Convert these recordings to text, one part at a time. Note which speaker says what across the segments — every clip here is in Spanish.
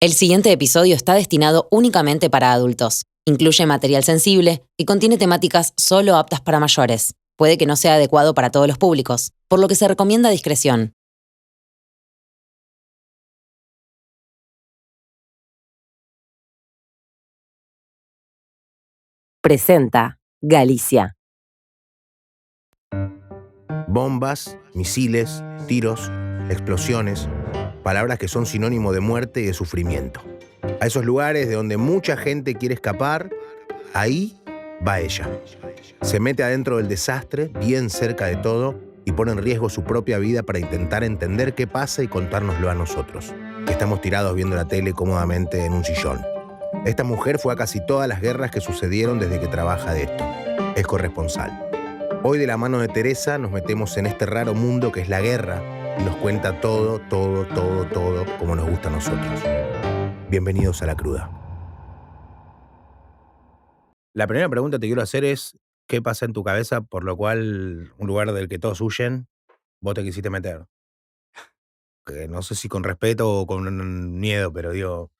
Speaker 1: El siguiente episodio está destinado únicamente para adultos. Incluye material sensible y contiene temáticas solo aptas para mayores. Puede que no sea adecuado para todos los públicos, por lo que se recomienda discreción.
Speaker 2: Presenta Galicia.
Speaker 3: Bombas, misiles, tiros, explosiones, palabras que son sinónimo de muerte y de sufrimiento. A esos lugares de donde mucha gente quiere escapar, ahí va ella. Se mete adentro del desastre, bien cerca de todo, y pone en riesgo su propia vida para intentar entender qué pasa y contárnoslo a nosotros, que estamos tirados viendo la tele cómodamente en un sillón. Esta mujer fue a casi todas las guerras que sucedieron desde que trabaja de esto. Es corresponsal. Hoy, de la mano de Teresa, nos metemos en este raro mundo que es la guerra y nos cuenta todo, como nos gusta a nosotros. Bienvenidos a La Cruda. La primera pregunta que te quiero hacer es, ¿qué pasa en tu cabeza por lo cual un lugar del que todos huyen, vos te quisiste meter? Que no sé si con respeto o con miedo, pero digo,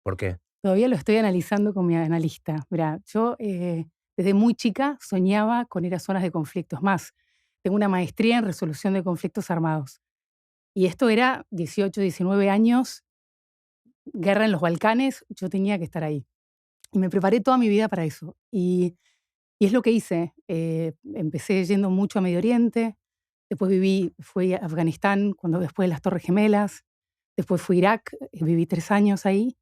Speaker 3: ¿por qué?
Speaker 4: Todavía lo estoy analizando con mi analista. Mirá, yo desde muy chica soñaba con ir a zonas de conflictos. Más, tengo una maestría en resolución de conflictos armados. Y esto era 18, 19 años, guerra en los Balcanes, yo tenía que estar ahí. Y me preparé toda mi vida para eso. Y es lo que hice. Empecé yendo mucho a Medio Oriente, después fui a Afganistán después de las Torres Gemelas, después fui a Irak, viví 3 años ahí.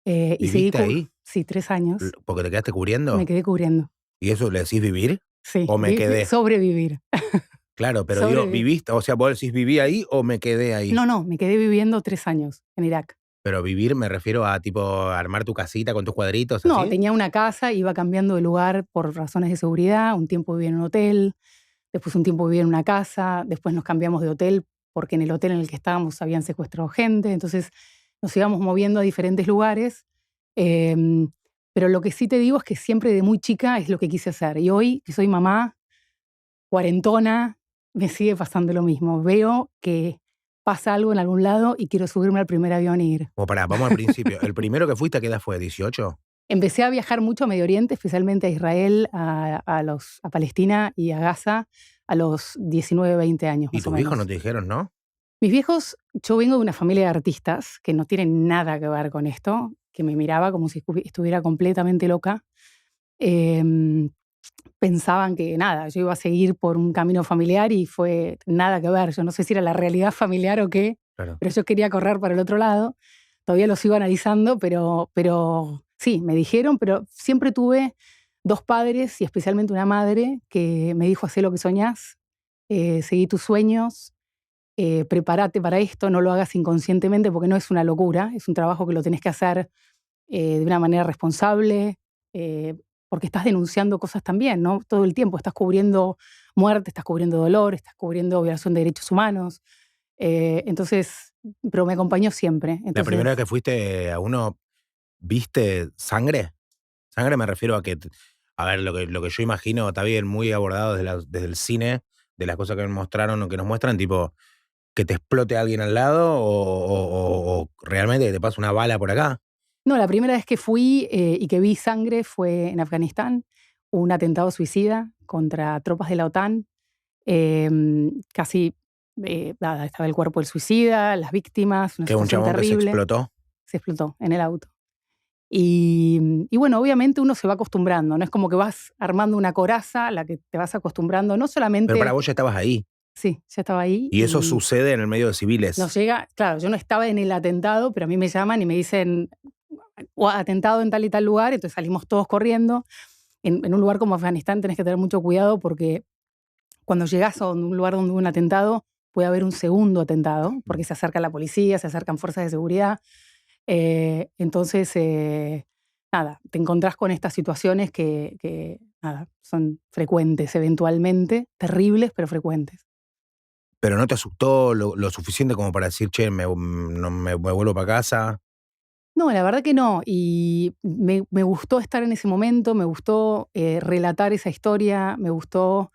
Speaker 4: Y seguí
Speaker 3: ¿Viviste ahí?
Speaker 4: Sí, 3 años.
Speaker 3: ¿Porque te quedaste cubriendo?
Speaker 4: Me quedé cubriendo.
Speaker 3: ¿Y eso le decís vivir?
Speaker 4: Sí.
Speaker 3: ¿O me quedé?
Speaker 4: Sobrevivir.
Speaker 3: Claro, pero digo, ¿viviste? O sea, vos decís viví ahí o me quedé ahí.
Speaker 4: No, me quedé viviendo 3 años en Irak.
Speaker 3: Pero vivir me refiero a tipo armar tu casita con tus cuadritos, ¿así?
Speaker 4: No, tenía una casa, iba cambiando de lugar por razones de seguridad. Un tiempo viví en un hotel, después un tiempo viví en una casa, después nos cambiamos de hotel porque en el hotel en el que estábamos habían secuestrado gente. Entonces nos íbamos moviendo a diferentes lugares. Pero lo que sí te digo es que siempre de muy chica es lo que quise hacer. Y hoy, que soy mamá, cuarentona, me sigue pasando lo mismo. Veo que pasa algo en algún lado y quiero subirme al primer avión e ir.
Speaker 3: Vamos al principio. ¿El primero que fuiste a qué edad fue? ¿18?
Speaker 4: Empecé a viajar mucho a Medio Oriente, especialmente a Israel, a Palestina y a Gaza a los 19, 20 años.
Speaker 3: ¿Y tus viejos no te dijeron, no?
Speaker 4: Mis viejos, yo vengo de una familia de artistas que no tienen nada que ver con esto, que me miraba como si estuviera completamente loca. Pensaban que nada, yo iba a seguir por un camino familiar y fue nada que ver. Yo no sé si era la realidad familiar o qué,
Speaker 3: Claro.
Speaker 4: pero yo quería correr para el otro lado. Todavía lo sigo analizando, pero sí, me dijeron, pero siempre tuve 2 padres y especialmente una madre que me dijo: hacé lo que soñás, seguí tus sueños, prepárate para esto, no lo hagas inconscientemente porque no es una locura, es un trabajo que lo tenés que hacer de una manera responsable, porque estás denunciando cosas también, ¿no? Todo el tiempo estás cubriendo muerte, estás cubriendo dolor, estás cubriendo violación de derechos humanos. Entonces, pero me acompañó siempre. Entonces,
Speaker 3: La primera vez que fuiste a uno, ¿viste sangre? Sangre me refiero a que, a ver, lo que yo imagino está bien muy abordado desde el cine, de las cosas que me mostraron o que nos muestran, tipo, que te explote alguien al lado o realmente que te pasa una bala por acá.
Speaker 4: No, la primera vez que fui y que vi sangre fue en Afganistán, un atentado suicida contra tropas de la OTAN. Casi, nada, estaba el cuerpo del suicida, las víctimas, una
Speaker 3: Que un
Speaker 4: situación
Speaker 3: chabón que se
Speaker 4: terrible.
Speaker 3: explotó.
Speaker 4: Se explotó en el auto. Y bueno, obviamente uno se va acostumbrando, no es como que vas armando una coraza a la que te vas acostumbrando, no solamente...
Speaker 3: Pero para vos ya estabas ahí.
Speaker 4: Sí, ya estaba ahí.
Speaker 3: Y eso sucede en el medio de civiles.
Speaker 4: Nos llega, claro, yo no estaba en el atentado, pero a mí me llaman y me dicen, atentado en tal y tal lugar, entonces salimos todos corriendo. En un lugar como Afganistán tenés que tener mucho cuidado porque cuando llegás a un lugar donde hubo un atentado, puede haber un segundo atentado, porque se acerca la policía, se acercan fuerzas de seguridad. Entonces, nada, te encontrás con estas situaciones que nada, son frecuentes eventualmente, terribles, pero frecuentes.
Speaker 3: ¿Pero no te asustó lo suficiente como para decir, che, me vuelvo para casa?
Speaker 4: No, la verdad que no. Y me gustó estar en ese momento, me gustó relatar esa historia, me gustó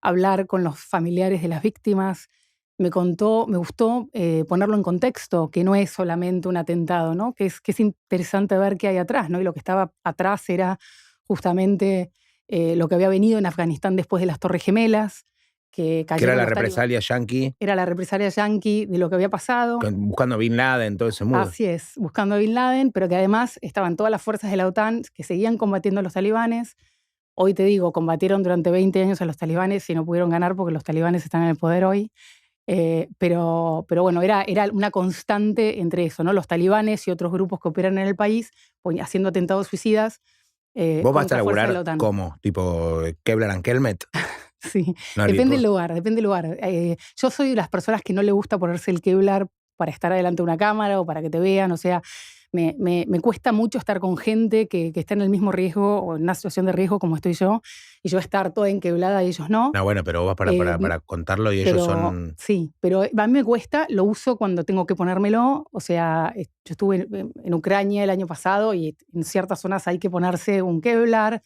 Speaker 4: hablar con los familiares de las víctimas. me contó, me gustó ponerlo en contexto, que no es solamente un atentado, ¿no? Que es interesante ver qué hay atrás, ¿no? Y lo que estaba atrás era justamente lo que había venido en Afganistán después de las Torres Gemelas, que
Speaker 3: Que era
Speaker 4: cayeron
Speaker 3: la
Speaker 4: los
Speaker 3: represalia yanqui,
Speaker 4: era la represalia yanqui de lo que había pasado.
Speaker 3: buscando Bin Laden, todo ese mood.
Speaker 4: Así es, buscando a Bin Laden, pero que además estaban todas las fuerzas de la OTAN que seguían combatiendo a los talibanes. Hoy te digo, combatieron durante 20 años a los talibanes y no pudieron ganar porque los talibanes están en el poder hoy. Pero bueno, era una constante entre eso, ¿no? Los talibanes y otros grupos que operan en el país haciendo atentados suicidas.
Speaker 3: ¿Vos vas a
Speaker 4: contra fuerzas de la
Speaker 3: laburar
Speaker 4: OTAN.
Speaker 3: como? ¿Tipo Kevlar and Kelmet?
Speaker 4: Sí,
Speaker 3: No,
Speaker 4: depende
Speaker 3: tipo-
Speaker 4: del lugar, depende del lugar. Yo soy de las personas que no le gusta ponerse el Kevlar para estar delante de una cámara o para que te vean, o sea, me cuesta mucho estar con gente que está en el mismo riesgo o en una situación de riesgo como estoy yo, y yo estar toda enqueblada y ellos no.
Speaker 3: No, bueno, pero vos vas para contarlo y ellos
Speaker 4: Pero
Speaker 3: son...
Speaker 4: sí, pero a mí me cuesta, lo uso cuando tengo que ponérmelo. O sea, yo estuve en Ucrania el año pasado y en ciertas zonas hay que ponerse un Kevlar.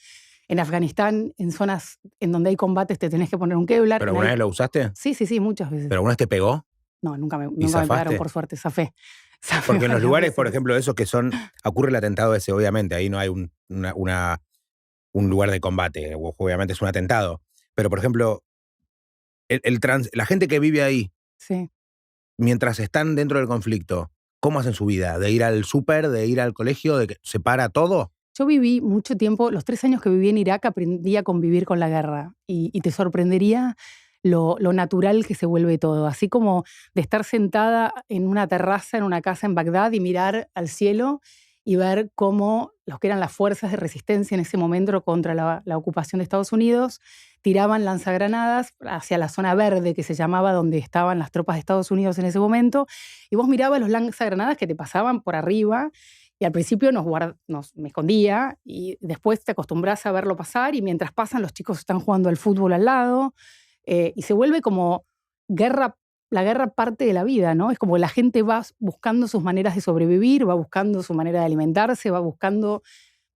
Speaker 4: En Afganistán, en zonas en donde hay combates, te tenés que poner un Kevlar.
Speaker 3: ¿Pero alguna vez lo usaste?
Speaker 4: Sí, muchas veces.
Speaker 3: ¿Pero alguna vez te pegó?
Speaker 4: No, nunca me
Speaker 3: zafaste?
Speaker 4: pegaron, por suerte, zafé.
Speaker 3: Porque en los
Speaker 4: varias
Speaker 3: lugares, por
Speaker 4: veces.
Speaker 3: ejemplo, esos que son... Ocurre el atentado ese, obviamente, ahí no hay un lugar de combate, obviamente es un atentado. Pero, por ejemplo, la gente que vive ahí,
Speaker 4: Sí.
Speaker 3: mientras están dentro del conflicto, ¿cómo hacen su vida? ¿De ir al súper, de ir al colegio, de que se para todo?
Speaker 4: Yo viví mucho tiempo, los 3 años que viví en Irak, aprendí a convivir con la guerra. Y te sorprendería lo natural que se vuelve todo. Así como de estar sentada en una terraza, en una casa en Bagdad y mirar al cielo y ver cómo los que eran las fuerzas de resistencia en ese momento contra la ocupación de Estados Unidos tiraban lanzagranadas hacia la zona verde que se llamaba donde estaban las tropas de Estados Unidos en ese momento. Y vos mirabas los lanzagranadas que te pasaban por arriba. Y al principio me escondía y después te acostumbras a verlo pasar y mientras pasan los chicos están jugando al fútbol al lado y se vuelve como la guerra parte de la vida, ¿no? Es como la gente va buscando sus maneras de sobrevivir, va buscando su manera de alimentarse, va buscando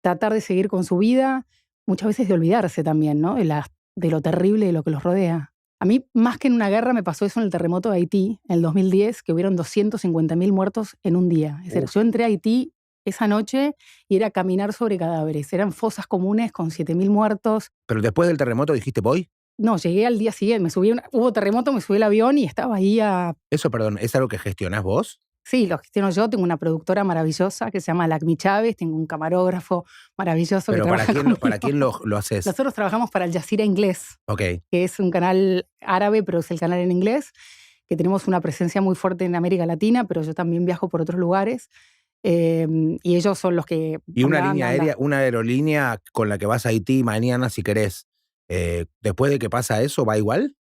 Speaker 4: tratar de seguir con su vida, muchas veces de olvidarse también, ¿no? De lo terrible de lo que los rodea. A mí, más que en una guerra, me pasó eso en el terremoto de Haití, en el 2010, que hubieron 250.000 muertos en un día. Es decir, yo entré a Haití esa noche y era caminar sobre cadáveres. Eran fosas comunes con 7.000 muertos.
Speaker 3: Pero después del terremoto dijiste, ¿voy?
Speaker 4: No, llegué al día siguiente. Hubo terremoto, me subí al avión y estaba ahí
Speaker 3: Eso, perdón, ¿es algo que gestionás vos?
Speaker 4: Sí, lo gestiono yo. Tengo una productora maravillosa que se llama Lacmi Chávez. Tengo un camarógrafo maravilloso
Speaker 3: Pero
Speaker 4: que trabaja conmigo.
Speaker 3: ¿para quién lo haces?
Speaker 4: Nosotros trabajamos para Al Jazeera Inglés,
Speaker 3: Ok.
Speaker 4: que es un canal árabe, pero es el canal en inglés, que tenemos una presencia muy fuerte en América Latina, pero yo también viajo por otros lugares. Y ellos son los que...
Speaker 3: Y una línea aérea, una aerolínea con la que vas a Haití mañana, si querés, después de que pasa eso, ¿va igual?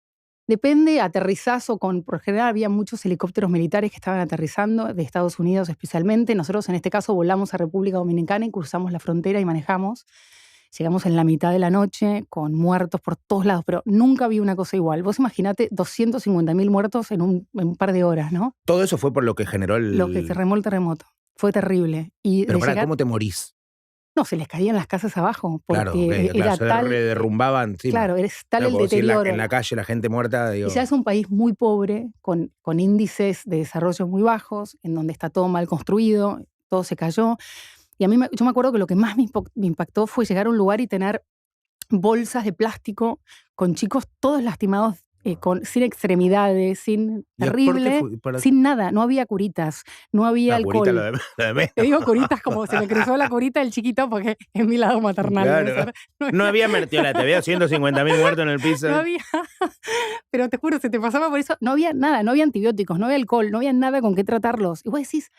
Speaker 4: Depende, aterrizás o por general había muchos helicópteros militares que estaban aterrizando, de Estados Unidos especialmente. Nosotros en este caso volamos a República Dominicana y cruzamos la frontera y manejamos. Llegamos en la mitad de la noche con muertos por todos lados, pero nunca vi una cosa igual. Vos imaginate 250.000 muertos en un par de horas, ¿no?
Speaker 3: Todo eso fue por lo que generó
Speaker 4: Lo que se remó el terremoto. Fue terrible. Y
Speaker 3: Pero ¿cómo te morís?
Speaker 4: No, se les caían las casas abajo. Porque
Speaker 3: claro,
Speaker 4: era tal...
Speaker 3: se derrumbaban. Sí.
Speaker 4: Claro, es tal el
Speaker 3: si
Speaker 4: deterioro.
Speaker 3: en la calle la gente muerta, digo...
Speaker 4: Y ya es un país muy pobre, con índices de desarrollo muy bajos, en donde está todo mal construido, todo se cayó. Y yo me acuerdo que lo que más me impactó fue llegar a un lugar y tener bolsas de plástico con chicos todos lastimados, sin extremidades, terrible, sin nada. No había curitas, no había alcohol.
Speaker 3: Curita lo de menos.
Speaker 4: Te digo curitas como se me cruzó la curita del chiquito porque es mi lado maternal.
Speaker 3: Claro. No había mertiola, te veo 150.000 muertos en el piso.
Speaker 4: No había, pero te juro, se te pasaba por eso. No había nada, no había antibióticos, no había alcohol, no había nada con qué tratarlos. Y vos decís,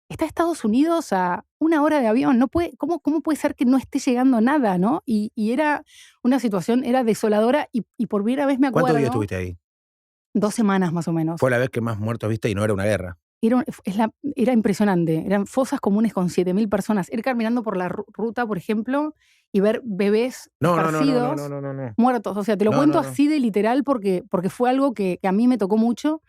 Speaker 4: está Estados Unidos a 1 hora de avión, ¿cómo puede ser que no esté llegando nada, no? Y era una situación, era desoladora y por primera vez me acuerdo...
Speaker 3: ¿Cuántos días estuviste ahí?
Speaker 4: 2 semanas más o menos.
Speaker 3: Fue la vez que más muertos viste y no era una guerra.
Speaker 4: Era impresionante, eran fosas comunes con 7.000 personas. Ir caminando por la ruta, por ejemplo, y ver bebés esparcidos, muertos. O sea, te lo cuento así de literal porque fue algo que a mí me tocó mucho.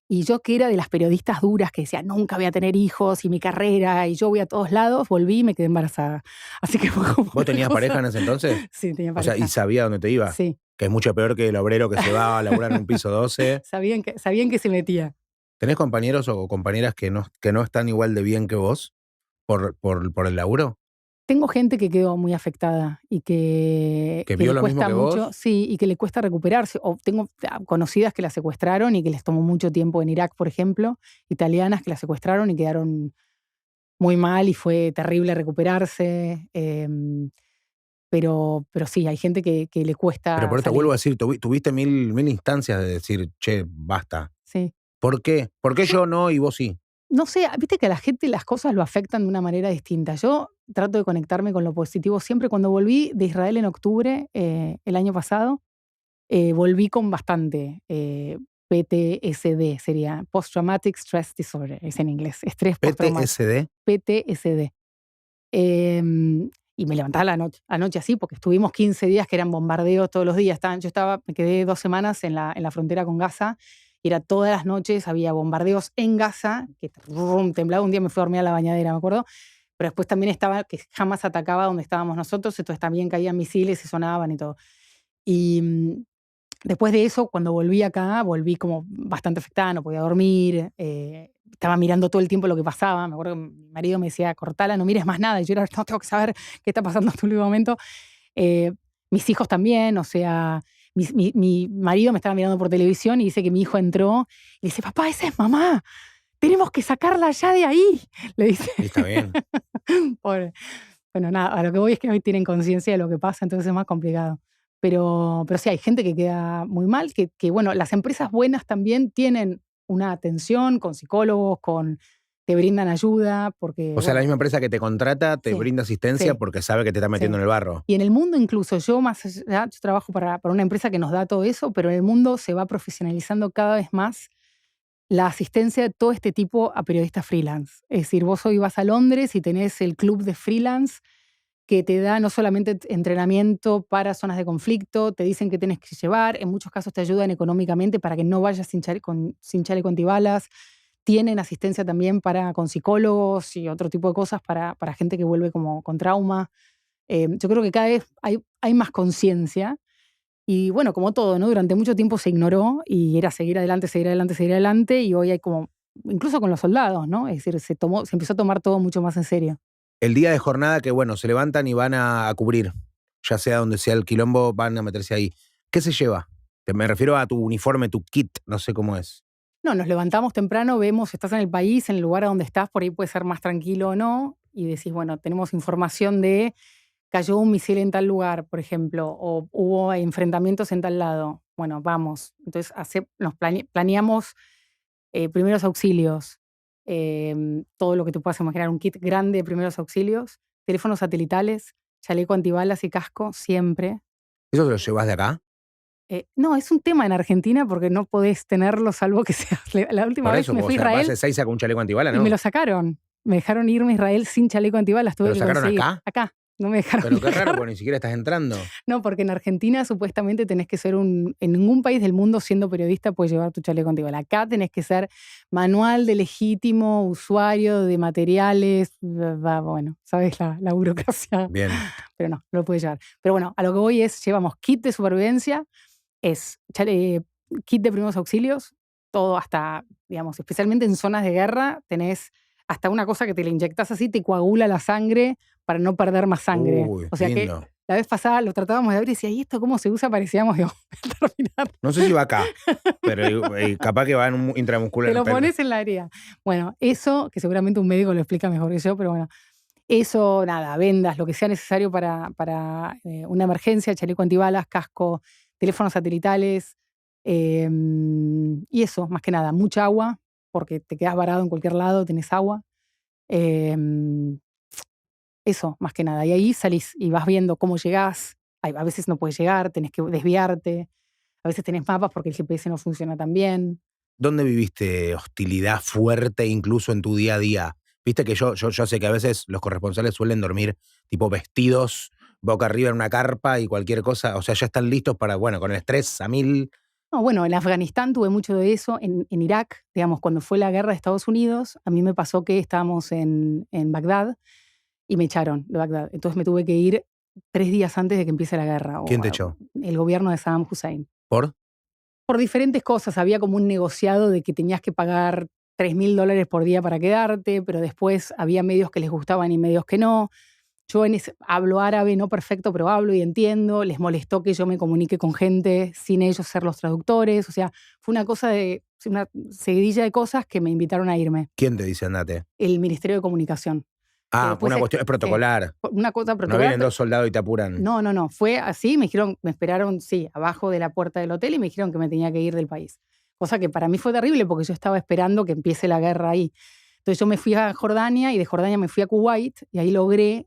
Speaker 4: Y yo, que era de las periodistas duras que decía, nunca voy a tener hijos y mi carrera y yo voy a todos lados, volví y me quedé embarazada. Así que fue como...
Speaker 3: ¿Vos tenías pareja en ese entonces?
Speaker 4: Sí, tenía
Speaker 3: O
Speaker 4: pareja.
Speaker 3: sea, ¿y sabía dónde te iba?
Speaker 4: Sí.
Speaker 3: Que es mucho peor que el obrero que se va a laburar en un piso 12.
Speaker 4: Sabían que se metía.
Speaker 3: ¿Tenés compañeros o compañeras que no están igual de bien que vos por el laburo?
Speaker 4: Tengo gente que quedó muy afectada y que
Speaker 3: ¿Que vio
Speaker 4: le
Speaker 3: lo mismo
Speaker 4: cuesta
Speaker 3: que
Speaker 4: mucho,
Speaker 3: vos?
Speaker 4: sí, y que le cuesta recuperarse. O tengo conocidas que las secuestraron y que les tomó mucho tiempo en Irak, por ejemplo, italianas que las secuestraron y quedaron muy mal y fue terrible recuperarse. Pero sí, hay gente que le
Speaker 3: Pero
Speaker 4: cuesta
Speaker 3: por eso te
Speaker 4: salir.
Speaker 3: vuelvo a decir, tuviste mil instancias de decir, che, basta.
Speaker 4: Sí.
Speaker 3: ¿Por qué? ¿Por qué yo no y vos sí?
Speaker 4: No sé, viste que a la gente las cosas lo afectan de una manera distinta. Yo trato de conectarme con lo positivo. Siempre cuando volví de Israel en octubre el año pasado, volví con bastante PTSD, sería Post Traumatic Stress Disorder, es en inglés, estrés postraumático.
Speaker 3: PTSD.
Speaker 4: PTSD. Y me levantaba anoche así, porque estuvimos 15 días que eran bombardeos todos los días. Me quedé 2 semanas en la frontera con Gaza, y era todas las noches, había bombardeos en Gaza, que temblaba. Un día me fui a dormir a la bañadera, me acuerdo. Pero después también estaba que jamás atacaba donde estábamos nosotros, entonces también caían misiles y sonaban y todo. Y después de eso, cuando volví acá, volví como bastante afectada, no podía dormir, estaba mirando todo el tiempo lo que pasaba. Me acuerdo que mi marido me decía, cortala, no mires más nada. Y yo era, no, tengo que saber qué está pasando en este último momento. Mis hijos también, o sea, mi marido me estaba mirando por televisión y dice que mi hijo entró y dice, papá, esa es mamá, tenemos que sacarla ya de ahí, le dice.
Speaker 3: Está bien.
Speaker 4: Pobre. Bueno, nada, a lo que voy es que hoy tienen conciencia de lo que pasa, entonces es más complicado. Pero sí, hay gente que queda muy mal, que bueno, las empresas buenas también tienen una atención con psicólogos, te brindan ayuda, porque...
Speaker 3: O sea,
Speaker 4: bueno,
Speaker 3: la misma empresa que te contrata te
Speaker 4: sí,
Speaker 3: brinda asistencia
Speaker 4: sí,
Speaker 3: porque sabe que te está metiendo
Speaker 4: sí.
Speaker 3: en el barro.
Speaker 4: Y en el mundo incluso, yo trabajo para una empresa que nos da todo eso, pero en el mundo se va profesionalizando cada vez más la asistencia de todo este tipo a periodistas freelance. Es decir, vos hoy vas a Londres y tenés el club de freelance que te da no solamente entrenamiento para zonas de conflicto, te dicen qué tienes que llevar, en muchos casos te ayudan económicamente para que no vayas sin chaleco antibalas. Tienen asistencia también con psicólogos y otro tipo de cosas para gente que vuelve como con trauma. Yo creo que cada vez hay más conciencia. Y bueno, como todo, ¿no? Durante mucho tiempo se ignoró y era seguir adelante, seguir adelante, seguir adelante. Y hoy hay como, incluso con los soldados, ¿no? Es decir, se empezó a tomar todo mucho más en serio.
Speaker 3: El día de jornada que, bueno, se levantan y van a cubrir, ya sea donde sea el quilombo, van a meterse ahí. ¿Qué se lleva? Me refiero a tu uniforme, tu kit, no sé cómo es.
Speaker 4: No, nos levantamos temprano, vemos, estás en el país, en el lugar a donde estás, por ahí puede ser más tranquilo o no, y decís, bueno, tenemos información de cayó un misil en tal lugar, por ejemplo, o hubo enfrentamientos en tal lado. Bueno, vamos. Entonces planeamos primeros auxilios, todo lo que tú puedas imaginar, un kit grande de primeros auxilios, teléfonos satelitales, chaleco antibalas y casco, siempre.
Speaker 3: ¿Eso te lo llevas de acá?
Speaker 4: No, es un tema en Argentina porque no podés tenerlo salvo que seas... La última
Speaker 3: Por
Speaker 4: vez
Speaker 3: eso,
Speaker 4: me
Speaker 3: o
Speaker 4: fui a
Speaker 3: sea,
Speaker 4: Israel
Speaker 3: base 6 saca un chaleco antibala,
Speaker 4: y
Speaker 3: ¿no?
Speaker 4: me lo sacaron. Me dejaron irme a Israel sin chaleco antibalas, tuve
Speaker 3: ¿Pero
Speaker 4: que
Speaker 3: sacaron
Speaker 4: conseguir.
Speaker 3: acá?
Speaker 4: Acá, no me dejaron
Speaker 3: Pero qué
Speaker 4: viajar.
Speaker 3: raro, porque ni siquiera estás entrando.
Speaker 4: No, porque en Argentina supuestamente tenés que ser en ningún país del mundo siendo periodista puedes llevar tu chaleco antibalas. Acá tenés que ser manual de legítimo usuario de materiales, bueno, sabes la burocracia.
Speaker 3: Bien.
Speaker 4: Pero no lo puedes llevar. Pero bueno, a lo que voy llevamos kit de supervivencia, kit de primeros auxilios, todo hasta, digamos, especialmente en zonas de guerra, tenés hasta una cosa que te la inyectás así, te coagula la sangre para no perder más sangre.
Speaker 3: Uy,
Speaker 4: O sea
Speaker 3: lindo.
Speaker 4: que la vez pasada lo tratábamos de ver y decía, ¿y esto cómo se usa? Parecíamos de terminar.
Speaker 3: No sé si va acá, pero capaz que va en un intramuscular.
Speaker 4: Te lo pones en la herida. Bueno, eso, que seguramente un médico lo explica mejor que yo, pero bueno, eso, nada, vendas, lo que sea necesario para una emergencia, chaleco antibalas, casco, teléfonos satelitales, y eso, más que nada, mucha agua, porque te quedas varado en cualquier lado, tenés agua. Eso, más que nada. Y ahí salís y vas viendo cómo llegás. A veces no puedes llegar, tenés que desviarte. A veces tenés mapas porque el GPS no funciona tan bien.
Speaker 3: ¿Dónde viviste hostilidad fuerte incluso en tu día a día? Viste que yo sé que a veces los corresponsales suelen dormir tipo vestidos, boca arriba en una carpa y cualquier cosa. O sea, ya están listos para, bueno, con el estrés a 1000.
Speaker 4: No, bueno, en Afganistán tuve mucho de eso. En Irak, digamos, cuando fue la guerra de Estados Unidos, a mí me pasó que estábamos en Bagdad y me echaron de Bagdad. Entonces me tuve que ir 3 días antes de que empiece la guerra.
Speaker 3: ¿Quién te echó?
Speaker 4: El gobierno de Saddam Hussein.
Speaker 3: ¿Por?
Speaker 4: Por diferentes cosas. Había como un negociado de que tenías que pagar $3.000 por día para quedarte, pero después había medios que les gustaban y medios que no. Yo hablo árabe, no perfecto, pero hablo y entiendo. Les molestó que yo me comunique con gente sin ellos ser los traductores. O sea, fue una seguidilla de cosas que me invitaron a irme.
Speaker 3: ¿Quién te dice andate?
Speaker 4: El Ministerio de Comunicación.
Speaker 3: Ah, una cuestión es protocolar.
Speaker 4: Una cosa
Speaker 3: No
Speaker 4: protocolar.
Speaker 3: vienen 2 soldados y te apuran.
Speaker 4: No. Fue así, me esperaron, sí, abajo de la puerta del hotel y me dijeron que me tenía que ir del país. Cosa que para mí fue terrible porque yo estaba esperando que empiece la guerra ahí. Entonces yo me fui a Jordania y de Jordania me fui a Kuwait y ahí logré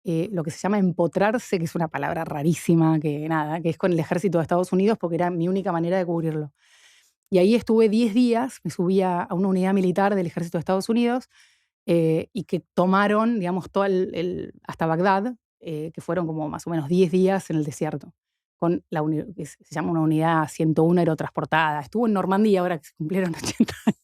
Speaker 4: lo que se llama empotrarse, que es una palabra rarísima, que es con el ejército de Estados Unidos porque era mi única manera de cubrirlo. Y ahí estuve 10 días, me subí a una unidad militar del ejército de Estados Unidos y que tomaron, digamos, todo hasta Bagdad, que fueron como más o menos 10 días en el desierto, con que se llama una unidad 101 aerotransportada. Estuvo en Normandía ahora que se cumplieron 80 años.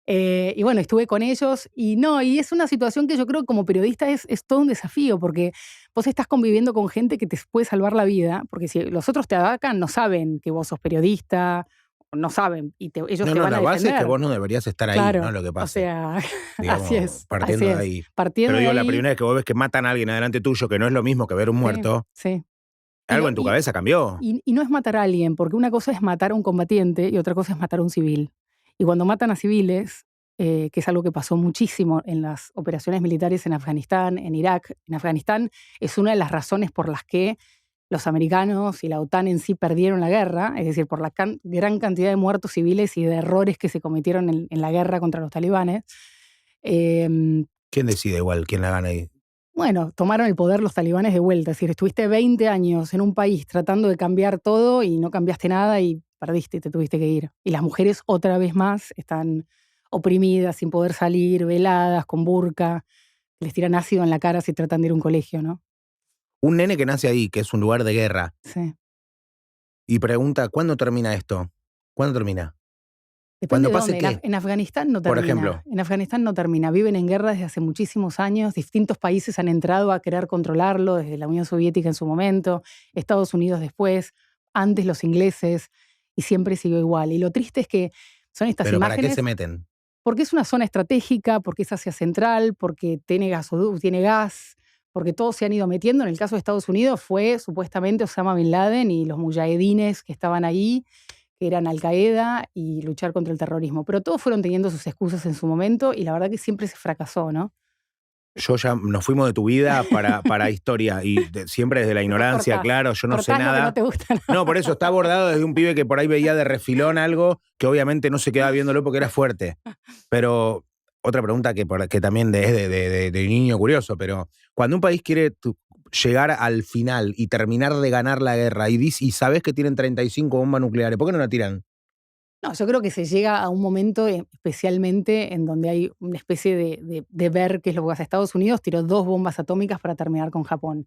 Speaker 4: Y bueno, estuve con ellos y es una situación que yo creo que como periodista es todo un desafío porque vos estás conviviendo con gente que te puede salvar la vida, porque si los otros te atacan no saben que vos sos periodista, no saben, y ellos te van a defender.
Speaker 3: La base es que vos no deberías estar ahí,
Speaker 4: claro,
Speaker 3: ¿no? Lo que pasa.
Speaker 4: O sea,
Speaker 3: digamos,
Speaker 4: así es.
Speaker 3: Partiendo de ahí. Pero digo, la primera vez que vos ves que matan a alguien adelante tuyo, que no es lo mismo que ver un muerto,
Speaker 4: sí.
Speaker 3: Algo en tu cabeza cambió.
Speaker 4: Y no es matar a alguien, porque una cosa es matar a un combatiente y otra cosa es matar a un civil. Y cuando matan a civiles, que es algo que pasó muchísimo en las operaciones militares en Afganistán, en Irak. En Afganistán es una de las razones por las que los americanos y la OTAN en sí perdieron la guerra, es decir, por la gran cantidad de muertos civiles y de errores que se cometieron en la guerra contra los talibanes.
Speaker 3: ¿Quién decide igual? ¿Quién la gana ahí?
Speaker 4: Bueno, tomaron el poder los talibanes de vuelta. Es decir, estuviste 20 años en un país tratando de cambiar todo y no cambiaste nada y perdiste y te tuviste que ir. Y las mujeres otra vez más están oprimidas, sin poder salir, veladas, con burka. Les tiran ácido en la cara si tratan de ir a un colegio, ¿no?
Speaker 3: Un nene que nace ahí, que es un lugar de guerra.
Speaker 4: Sí.
Speaker 3: Y pregunta, ¿cuándo termina esto? ¿Cuándo termina?
Speaker 4: Depende
Speaker 3: ¿Cuándo pase
Speaker 4: de
Speaker 3: qué?
Speaker 4: dónde. En Afganistán no termina.
Speaker 3: Por ejemplo.
Speaker 4: En Afganistán no termina. Viven en guerra desde hace muchísimos años. Distintos países han entrado a querer controlarlo, desde la Unión Soviética en su momento, Estados Unidos después, antes los ingleses, y siempre siguió igual. Y lo triste es que son estas
Speaker 3: ¿Pero
Speaker 4: imágenes.
Speaker 3: para qué se meten?
Speaker 4: Porque es una zona estratégica, porque es Asia Central, porque tiene gas, porque todos se han ido metiendo. En el caso de Estados Unidos fue supuestamente Osama Bin Laden y los muyahedines que estaban ahí, que eran Al-Qaeda, y luchar contra el terrorismo. Pero todos fueron teniendo sus excusas en su momento y la verdad que siempre se fracasó, ¿no?
Speaker 3: Nos fuimos de tu vida para historia y siempre desde la ignorancia, claro, yo no sé nada.
Speaker 4: No te gusta nada.
Speaker 3: No, por eso está abordado desde un pibe que por ahí veía de refilón algo que obviamente no se quedaba viéndolo porque era fuerte. Pero otra pregunta que también es de niño curioso, pero cuando un país quiere llegar al final y terminar de ganar la guerra y sabes que tienen 35 bombas nucleares, ¿por qué no la tiran?
Speaker 4: No, yo creo que se llega a un momento especialmente en donde hay una especie de ver qué es lo que hace Estados Unidos. Tiró 2 bombas atómicas para terminar con Japón.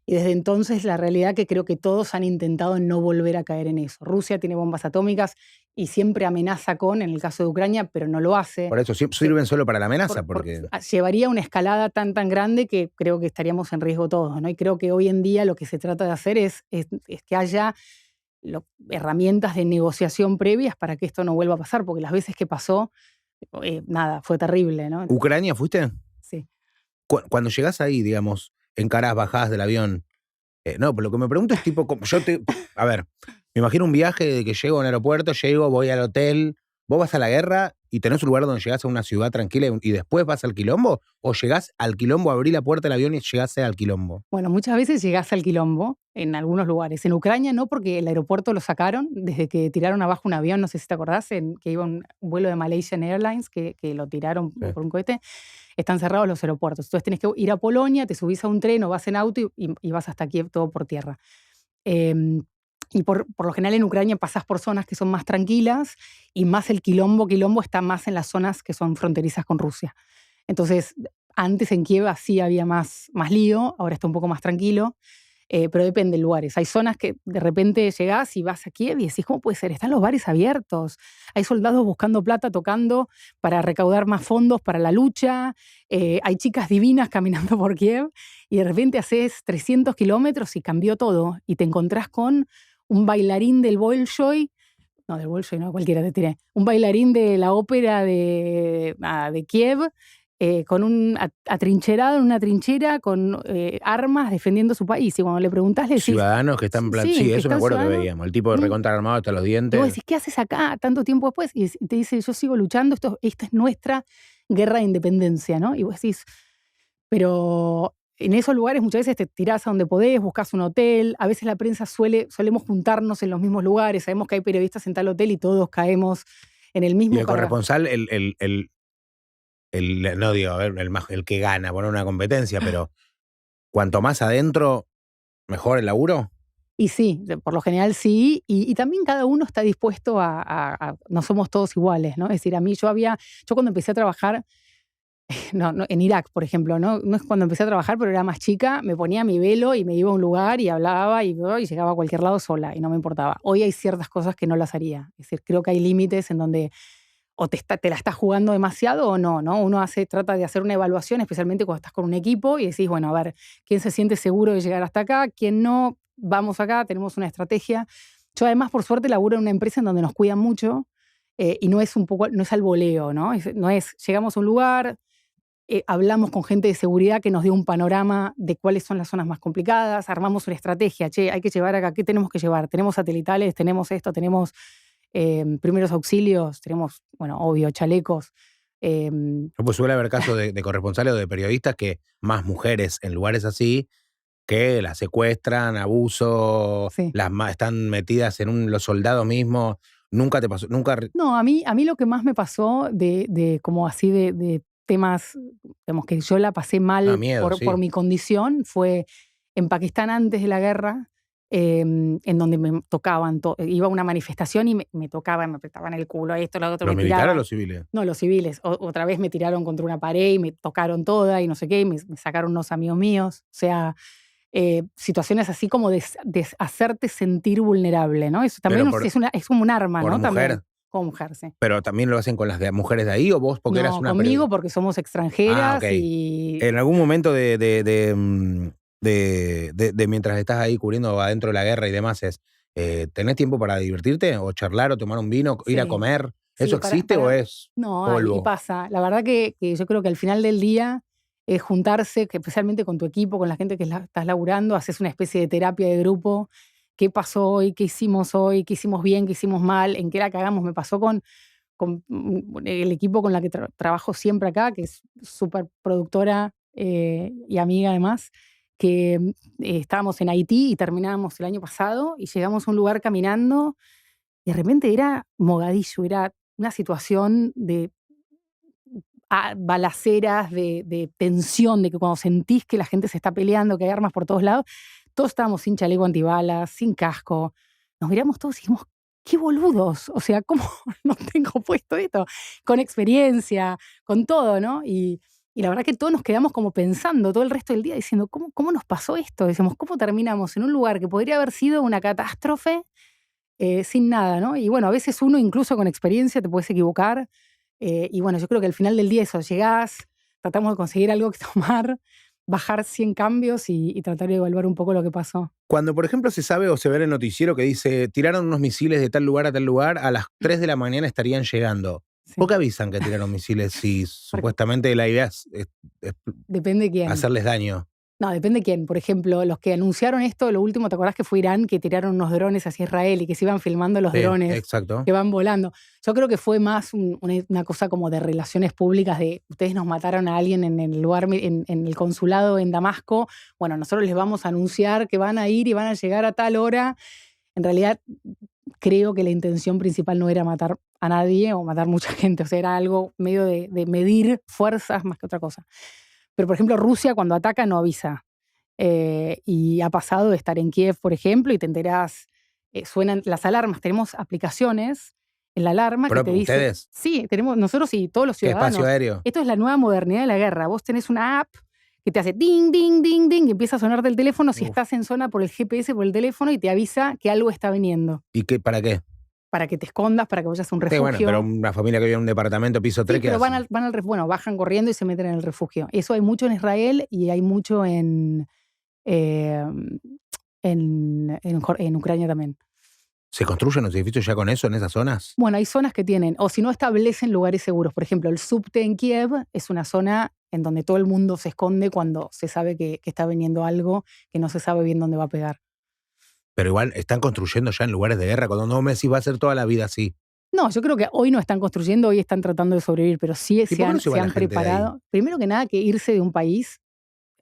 Speaker 4: Y desde entonces la realidad que creo que todos han intentado no volver a caer en eso. Rusia tiene bombas atómicas y siempre amenaza en el caso de Ucrania, pero no lo hace.
Speaker 3: Por eso sirven solo para la amenaza. Porque
Speaker 4: llevaría una escalada tan grande que creo que estaríamos en riesgo todos, ¿no? Y creo que hoy en día lo que se trata de hacer es que haya herramientas de negociación previas para que esto no vuelva a pasar, porque las veces que pasó, fue terrible, ¿no?
Speaker 3: ¿Ucrania fuiste?
Speaker 4: Sí.
Speaker 3: Cuando llegás ahí, digamos, encarás, bajás del avión. No, pero lo que me pregunto es tipo, a ver, me imagino un viaje de que llego a un aeropuerto, voy al hotel, vos vas a la guerra y tenés un lugar donde llegás a una ciudad tranquila y después vas al quilombo, o llegás al quilombo, abrís la puerta del avión y llegás al quilombo.
Speaker 4: Bueno, muchas veces llegás al quilombo en algunos lugares. En Ucrania no, porque el aeropuerto lo sacaron desde que tiraron abajo un avión, no sé si te acordás, que iba un vuelo de Malaysian Airlines, que lo tiraron por un cohete. Están cerrados los aeropuertos. Entonces tenés que ir a Polonia, te subís a un tren o vas en auto y vas hasta Kiev todo por tierra. Y por lo general en Ucrania pasás por zonas que son más tranquilas y más el quilombo está más en las zonas que son fronterizas con Rusia. Entonces, antes en Kiev sí había más lío, ahora está un poco más tranquilo. pero depende de lugares. Hay zonas que de repente llegás y vas a Kiev y decís, ¿cómo puede ser? Están los bares abiertos. Hay soldados buscando plata, tocando para recaudar más fondos para la lucha. Hay chicas divinas caminando por Kiev y de repente haces 300 kilómetros y cambió todo. Y te encontrás con un bailarín del Bolshoi. No, del Bolshoi no, cualquiera te tiré. Un bailarín de la ópera de Kiev, atrincherado en una trinchera con armas defendiendo su país. Y cuando le preguntás, le decís...
Speaker 3: Ciudadanos que están... Sí, eso me acuerdo que veíamos. El tipo de recontra armado hasta los dientes.
Speaker 4: Y vos decís, ¿qué haces acá tanto tiempo después? Y te dice, yo sigo luchando, esta es nuestra guerra de independencia, ¿no? Y vos decís, pero... En esos lugares muchas veces te tirás a donde podés, buscás un hotel. A veces la prensa solemos juntarnos en los mismos lugares. Sabemos que hay periodistas en tal hotel y todos caemos en el mismo.
Speaker 3: Y el corresponsal, no digo, a ver, el que gana, poner una competencia, pero cuanto más adentro, mejor el laburo.
Speaker 4: Y sí, por lo general sí. Y también cada uno está dispuesto no somos todos iguales, ¿no? Es decir, yo cuando empecé a trabajar, no, en Irak, por ejemplo, no es cuando empecé a trabajar, pero era más chica, me ponía mi velo y me iba a un lugar y hablaba y llegaba a cualquier lado sola y no me importaba. Hoy hay ciertas cosas que no las haría. Es decir, creo que hay límites en donde o te la estás jugando demasiado o no, ¿no? Uno trata de hacer una evaluación, especialmente cuando estás con un equipo y decís, bueno, a ver, ¿quién se siente seguro de llegar hasta acá? ¿Quién no? Vamos acá, tenemos una estrategia. Yo además, por suerte, laburo en una empresa en donde nos cuidan mucho y no es al voleo, ¿no? Llegamos a un lugar... hablamos con gente de seguridad que nos dio un panorama de cuáles son las zonas más complicadas, armamos una estrategia, hay que llevar acá, ¿qué tenemos que llevar? Tenemos satelitales, tenemos esto, tenemos primeros auxilios, tenemos, bueno, obvio, chalecos.
Speaker 3: Pues suele haber casos de corresponsales o de periodistas que más mujeres en lugares así que las secuestran, abuso,
Speaker 4: sí.
Speaker 3: Están metidas en los soldados mismos. ¿Nunca te pasó? ¿Nunca?
Speaker 4: No, a mí lo que más me pasó de como así de temas, digamos, que yo la pasé mal por mi condición, fue en Pakistán antes de la guerra, en donde me tocaban, iba a una manifestación y me tocaban, me apretaban el culo, esto, lo otro.
Speaker 3: ¿Los militares o los civiles?
Speaker 4: No, los civiles. Otra vez me tiraron contra una pared y me tocaron toda y no sé qué, y me sacaron unos amigos míos. O sea, situaciones así como de hacerte sentir vulnerable, ¿no? Eso también es como un arma, ¿no?
Speaker 3: Mujer.
Speaker 4: También. Como mujer, sí.
Speaker 3: ¿Pero también lo hacen con las mujeres de ahí o vos porque eras una
Speaker 4: conmigo porque somos extranjeras
Speaker 3: y... En algún momento de mientras estás ahí cubriendo adentro de la guerra y demás, ¿tenés tiempo para divertirte? ¿O charlar o tomar un vino? ¿Ir a comer? ¿Eso existe o es polvo?
Speaker 4: No, y pasa. La verdad que yo creo que al final del día es juntarse, que especialmente con tu equipo, con la gente que estás laburando, haces una especie de terapia de grupo. ¿Qué pasó hoy? ¿Qué hicimos hoy? ¿Qué hicimos bien? ¿Qué hicimos mal? ¿En qué la cagamos? Me pasó con el equipo con la que trabajo siempre acá, que es súper productora y amiga además, que estábamos en Haití y terminábamos el año pasado y llegamos a un lugar caminando y de repente era Mogadiscio, era una situación de balaceras, de tensión, de que cuando sentís que la gente se está peleando, que hay armas por todos lados. Todos estábamos sin chaleco antibalas, sin casco. Nos miramos todos y dijimos, ¡qué boludos! O sea, ¿cómo no tengo puesto esto? Con experiencia, con todo, ¿no? Y la verdad que todos nos quedamos como pensando todo el resto del día, diciendo, ¿cómo nos pasó esto? Decimos, ¿cómo terminamos en un lugar que podría haber sido una catástrofe sin nada, ¿no? Y bueno, a veces uno incluso con experiencia te puedes equivocar. Y bueno, yo creo que al final del día eso, llegás, tratamos de conseguir algo que tomar, bajar 100 cambios y tratar de evaluar un poco lo que pasó.
Speaker 3: Cuando, por ejemplo, se sabe o se ve en el noticiero que dice tiraron unos misiles de tal lugar a tal lugar, a las 3 de la mañana estarían llegando. Sí. ¿Por qué avisan que tiraron misiles si supuestamente la idea es
Speaker 4: depende de quién.
Speaker 3: Hacerles daño?
Speaker 4: No, depende de quién. Por ejemplo, los que anunciaron esto, lo último, ¿te acordás que fue Irán que tiraron unos drones hacia Israel y que se iban filmando los drones
Speaker 3: exacto.
Speaker 4: que van volando? Yo creo que fue más una cosa como de relaciones públicas, de ustedes nos mataron a alguien en el lugar, en el consulado en Damasco, bueno, nosotros les vamos a anunciar que van a ir y van a llegar a tal hora. En realidad, creo que la intención principal no era matar a nadie o matar mucha gente, o sea, era algo medio de medir fuerzas más que otra cosa. Pero, por ejemplo, Rusia cuando ataca no avisa. Y ha pasado de estar en Kiev, por ejemplo, y te enterás, suenan las alarmas. Tenemos aplicaciones en la alarma que te dicen...
Speaker 3: ¿Ustedes?
Speaker 4: Sí, tenemos nosotros y todos los ciudadanos.
Speaker 3: ¿Qué espacio aéreo?
Speaker 4: Esto es la nueva modernidad de la guerra. Vos tenés una app que te hace ding, ding, ding, ding, y empieza a sonarte el teléfono si
Speaker 3: Uf.
Speaker 4: estás en zona por el GPS, por el teléfono, y te avisa que algo está viniendo.
Speaker 3: ¿Y para qué?
Speaker 4: Para que te escondas, para que vayas a un
Speaker 3: Sí,
Speaker 4: refugio.
Speaker 3: bueno, pero una familia que vive en un departamento, piso 3,
Speaker 4: Sí, pero bueno, bajan corriendo y se meten en el refugio. Eso hay mucho en Israel y hay mucho en Ucrania también.
Speaker 3: ¿Se construyen los edificios ya con eso en esas zonas?
Speaker 4: Bueno, hay zonas que tienen, o si no, establecen lugares seguros. Por ejemplo, el subte en Kiev es una zona en donde todo el mundo se esconde cuando se sabe que está viniendo algo que no se sabe bien dónde va a pegar.
Speaker 3: Pero igual están construyendo ya en lugares de guerra. Cuando no me decís va a ser toda la vida así.
Speaker 4: No, yo creo que hoy no están construyendo, hoy están tratando de sobrevivir, pero sí
Speaker 3: por
Speaker 4: se
Speaker 3: qué no
Speaker 4: han,
Speaker 3: se va
Speaker 4: se
Speaker 3: la
Speaker 4: han
Speaker 3: gente de ahí?
Speaker 4: preparado. Primero que nada, que irse de un país.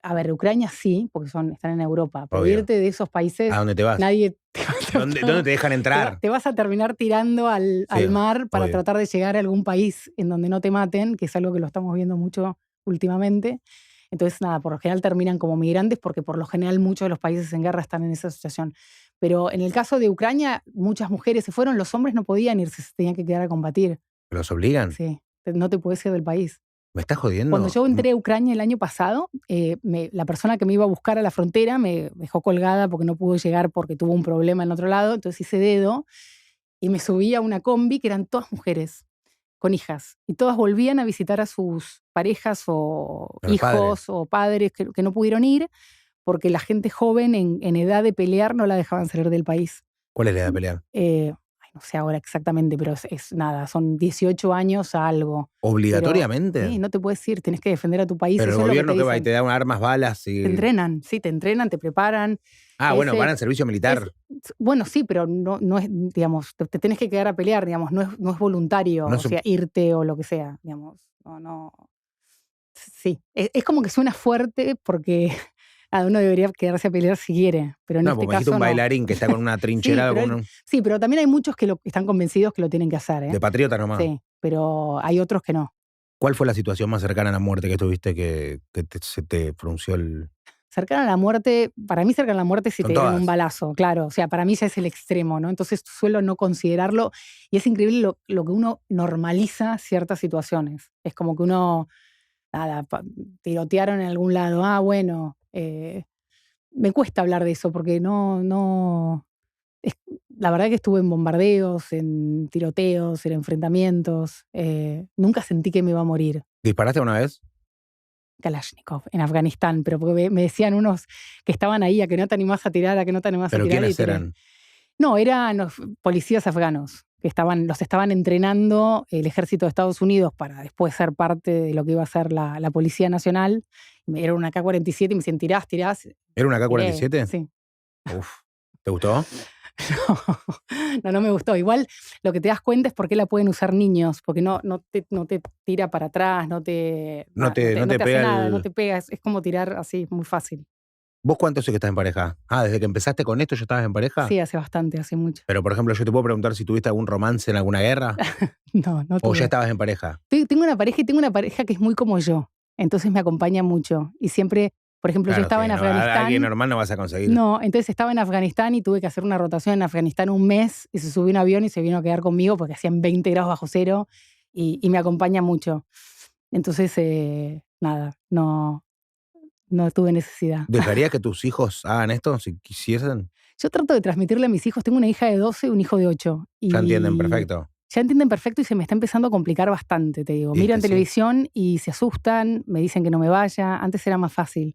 Speaker 4: A ver, Ucrania sí, porque están en Europa, pero
Speaker 3: Obvio.
Speaker 4: irte de esos países,
Speaker 3: ¿A dónde te vas?
Speaker 4: nadie te va a tratar.
Speaker 3: ¿Dónde te dejan entrar?
Speaker 4: Te vas a terminar tirando al mar para
Speaker 3: obvio.
Speaker 4: tratar de llegar a algún país en donde no te maten, que es algo que lo estamos viendo mucho últimamente. Entonces, nada, por lo general terminan como migrantes porque por lo general muchos de los países en guerra están en esa situación. Pero en el caso de Ucrania, muchas mujeres se fueron, los hombres no podían irse, se tenían que quedar a combatir.
Speaker 3: ¿Los obligan?
Speaker 4: Sí, no te puedes ir del país.
Speaker 3: ¿Me estás jodiendo?
Speaker 4: Cuando yo entré a Ucrania el año pasado, la persona que me iba a buscar a la frontera me dejó colgada porque no pudo llegar porque tuvo un problema en otro lado, entonces hice dedo y me subí a una combi que eran todas mujeres con hijas y todas volvían a visitar a sus parejas o
Speaker 3: A los
Speaker 4: hijos
Speaker 3: padres.
Speaker 4: o padres que no pudieron ir porque la gente joven en edad de pelear no la dejaban salir del país.
Speaker 3: ¿Cuál es la edad de pelear?
Speaker 4: No sé ahora exactamente, pero es nada, son 18 años a algo.
Speaker 3: ¿Obligatoriamente?
Speaker 4: Sí, no te puedes ir, tenés que defender a tu país.
Speaker 3: Pero el
Speaker 4: eso es lo
Speaker 3: gobierno
Speaker 4: que
Speaker 3: que
Speaker 4: te
Speaker 3: va y
Speaker 4: dicen.
Speaker 3: te da armas, balas y...
Speaker 4: Te entrenan, sí, te entrenan, te preparan.
Speaker 3: Bueno,
Speaker 4: Ese-
Speaker 3: van al servicio militar.
Speaker 4: Bueno, sí, pero no es, digamos, te tenés que quedar a pelear, digamos, no es voluntario,
Speaker 3: No
Speaker 4: o
Speaker 3: es un-
Speaker 4: sea, irte o lo que sea, digamos, no. Sí, es como que suena fuerte porque cada uno debería quedarse a pelear si quiere, pero en
Speaker 3: No,
Speaker 4: este
Speaker 3: porque me dijiste
Speaker 4: caso
Speaker 3: un
Speaker 4: no.
Speaker 3: bailarín que está con una trinchera
Speaker 4: pero
Speaker 3: con
Speaker 4: Sí, pero también hay muchos que están convencidos que lo tienen que hacer, ¿eh?
Speaker 3: de patriota nomás.
Speaker 4: Sí, pero hay otros que no.
Speaker 3: ¿Cuál fue la situación más cercana a la muerte que tuviste que se te frunció el...?
Speaker 4: Cercana a la muerte, para mí cercana a la muerte si
Speaker 3: Son
Speaker 4: te dieron
Speaker 3: todas.
Speaker 4: un balazo, claro. O sea, para mí ya es el extremo, ¿no? Entonces suelo no considerarlo. Y es increíble lo que uno normaliza ciertas situaciones. Es como que uno, nada, tirotearon en algún lado. Bueno, me cuesta hablar de eso porque no. La verdad que estuve en bombardeos, en tiroteos, en enfrentamientos. Nunca sentí que me iba a morir.
Speaker 3: ¿Disparaste una vez?
Speaker 4: Kalashnikov en Afganistán, pero porque me decían unos que estaban ahí, a que no te animás a tirar, a que no te animás a
Speaker 3: ¿Pero
Speaker 4: tirar.
Speaker 3: quiénes
Speaker 4: tiré.
Speaker 3: eran?
Speaker 4: No, eran los policías afganos, que los estaban entrenando el ejército de Estados Unidos para después ser parte de lo que iba a ser la Policía Nacional. Era una K-47 y me decían, tirás.
Speaker 3: ¿Era una
Speaker 4: Tiré,
Speaker 3: K-47?
Speaker 4: sí.
Speaker 3: Uf. ¿Te gustó?
Speaker 4: No me gustó. Igual lo que te das cuenta es por qué la pueden usar niños, porque no te tira para atrás, no te hace
Speaker 3: pega
Speaker 4: nada,
Speaker 3: el-
Speaker 4: no te pega, es como tirar así, muy fácil.
Speaker 3: ¿Vos cuánto hace que estás en pareja? ¿Desde que empezaste con esto ya estabas en pareja?
Speaker 4: Sí, hace bastante, hace mucho.
Speaker 3: Pero, por ejemplo, yo te puedo preguntar si tuviste algún romance en alguna guerra
Speaker 4: No
Speaker 3: o
Speaker 4: tuve.
Speaker 3: ya estabas en pareja.
Speaker 4: Tengo una pareja y tengo una pareja que es muy como yo, entonces me acompaña mucho. Y siempre, por ejemplo, yo
Speaker 3: Claro,
Speaker 4: estaba
Speaker 3: sí,
Speaker 4: en
Speaker 3: no, a
Speaker 4: Afganistán.
Speaker 3: alguien normal no vas a conseguir.
Speaker 4: No, entonces estaba en Afganistán y tuve que hacer una rotación en Afganistán un mes y se subió a un avión y se vino a quedar conmigo porque hacían 20 grados bajo cero y me acompaña mucho. Entonces, nada, no tuve necesidad.
Speaker 3: ¿Dejarías que tus hijos hagan esto si quisiesen?
Speaker 4: Yo trato de transmitirle a mis hijos, tengo una hija de 12 y un hijo de 8.
Speaker 3: Ya entienden perfecto.
Speaker 4: Ya entienden perfecto y se me está empezando a complicar bastante, te digo.
Speaker 3: Y es
Speaker 4: Miran
Speaker 3: que sí.
Speaker 4: televisión y se asustan, me dicen que no me vaya. Antes era más fácil.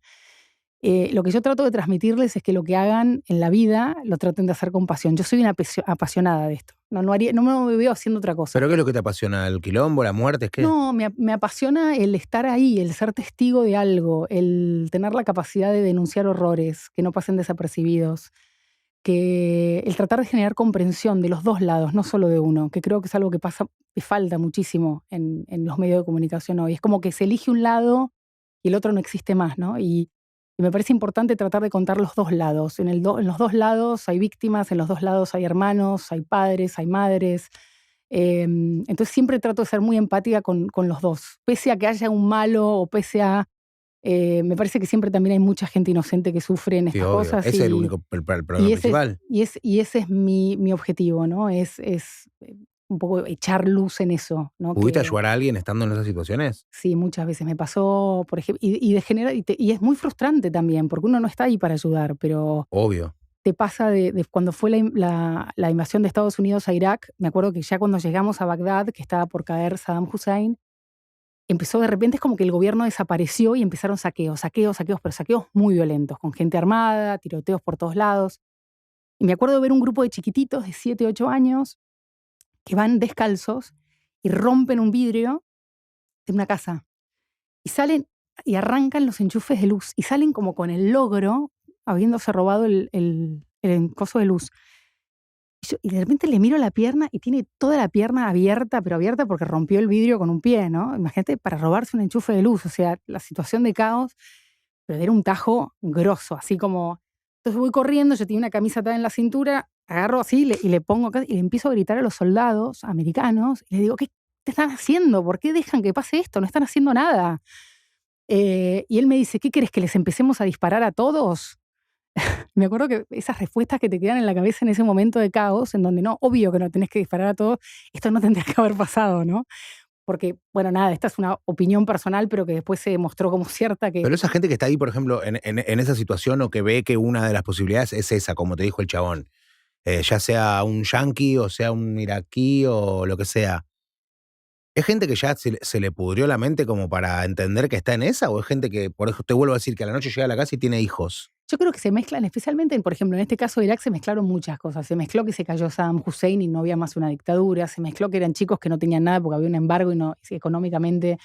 Speaker 4: Lo que yo trato de transmitirles es que lo que hagan en la vida lo traten de hacer con pasión. Yo soy una apasionada de esto. No me veo haciendo otra cosa.
Speaker 3: ¿Pero qué es lo que te apasiona? ¿El quilombo, la muerte? ¿Qué?
Speaker 4: No, me apasiona el estar ahí, el ser testigo de algo, el tener la capacidad de denunciar horrores que no pasen desapercibidos, que el tratar de generar comprensión de los dos lados, no solo de uno, que creo que es algo que falta muchísimo en los medios de comunicación hoy. Es como que se elige un lado y el otro no existe más, ¿no? Y me parece importante tratar de contar los dos lados. En los dos lados hay víctimas, en los dos lados hay hermanos, hay padres, hay madres. Entonces siempre trato de ser muy empática con los dos. Pese a que haya un malo o pese a... me parece que siempre también hay mucha gente inocente que sufre en
Speaker 3: Sí,
Speaker 4: estas
Speaker 3: obvio.
Speaker 4: cosas.
Speaker 3: Ese es el único el problema
Speaker 4: y
Speaker 3: principal.
Speaker 4: ese es mi objetivo, ¿no? Es un poco echar luz en eso, ¿no?
Speaker 3: ¿Pudiste ayudar a alguien estando en esas situaciones?
Speaker 4: Sí, muchas veces me pasó, por ejemplo, y es muy frustrante también, porque uno no está ahí para ayudar, pero
Speaker 3: Obvio.
Speaker 4: te pasa de cuando fue la invasión de Estados Unidos a Irak. Me acuerdo que ya cuando llegamos a Bagdad, que estaba por caer Saddam Hussein, empezó de repente, es como que el gobierno desapareció y empezaron saqueos, pero saqueos muy violentos, con gente armada, tiroteos por todos lados. Y me acuerdo de ver un grupo de chiquititos de 7, 8 años que van descalzos y rompen un vidrio de una casa y salen y arrancan los enchufes de luz y salen como con el logro, habiéndose robado el coso de luz. Y de repente le miro la pierna y tiene toda la pierna abierta, pero abierta porque rompió el vidrio con un pie, ¿no? Imagínate, para robarse un enchufe de luz, o sea, la situación de caos, pero era un tajo grosso, así como... Entonces voy corriendo, yo tenía una camisa atada en la cintura, agarro así y le pongo acá y le empiezo a gritar a los soldados americanos y le digo, ¿qué te están haciendo? ¿Por qué dejan que pase esto? No están haciendo nada. Y él me dice, ¿qué querés, que les empecemos a disparar a todos? Me acuerdo que esas respuestas que te quedan en la cabeza en ese momento de caos, en donde no, obvio que no tenés que disparar a todos, esto no tendría que haber pasado, ¿no? Porque, bueno, nada, esta es una opinión personal, pero que después se demostró como cierta que...
Speaker 3: Pero esa gente que está ahí, por ejemplo, en esa situación o que ve que una de las posibilidades es esa, como te dijo el chabón, ya sea un yanqui o sea un iraquí o lo que sea, ¿es gente que ya se le pudrió la mente como para entender que está en esa? ¿O es gente que, por eso te vuelvo a decir, que a la noche llega a la casa y tiene hijos?
Speaker 4: Yo creo que se mezclan, especialmente, por ejemplo, en este caso de Irak se mezclaron muchas cosas. Se mezcló que se cayó Saddam Hussein y no había más una dictadura. Se mezcló que eran chicos que no tenían nada porque había un embargo y económicamente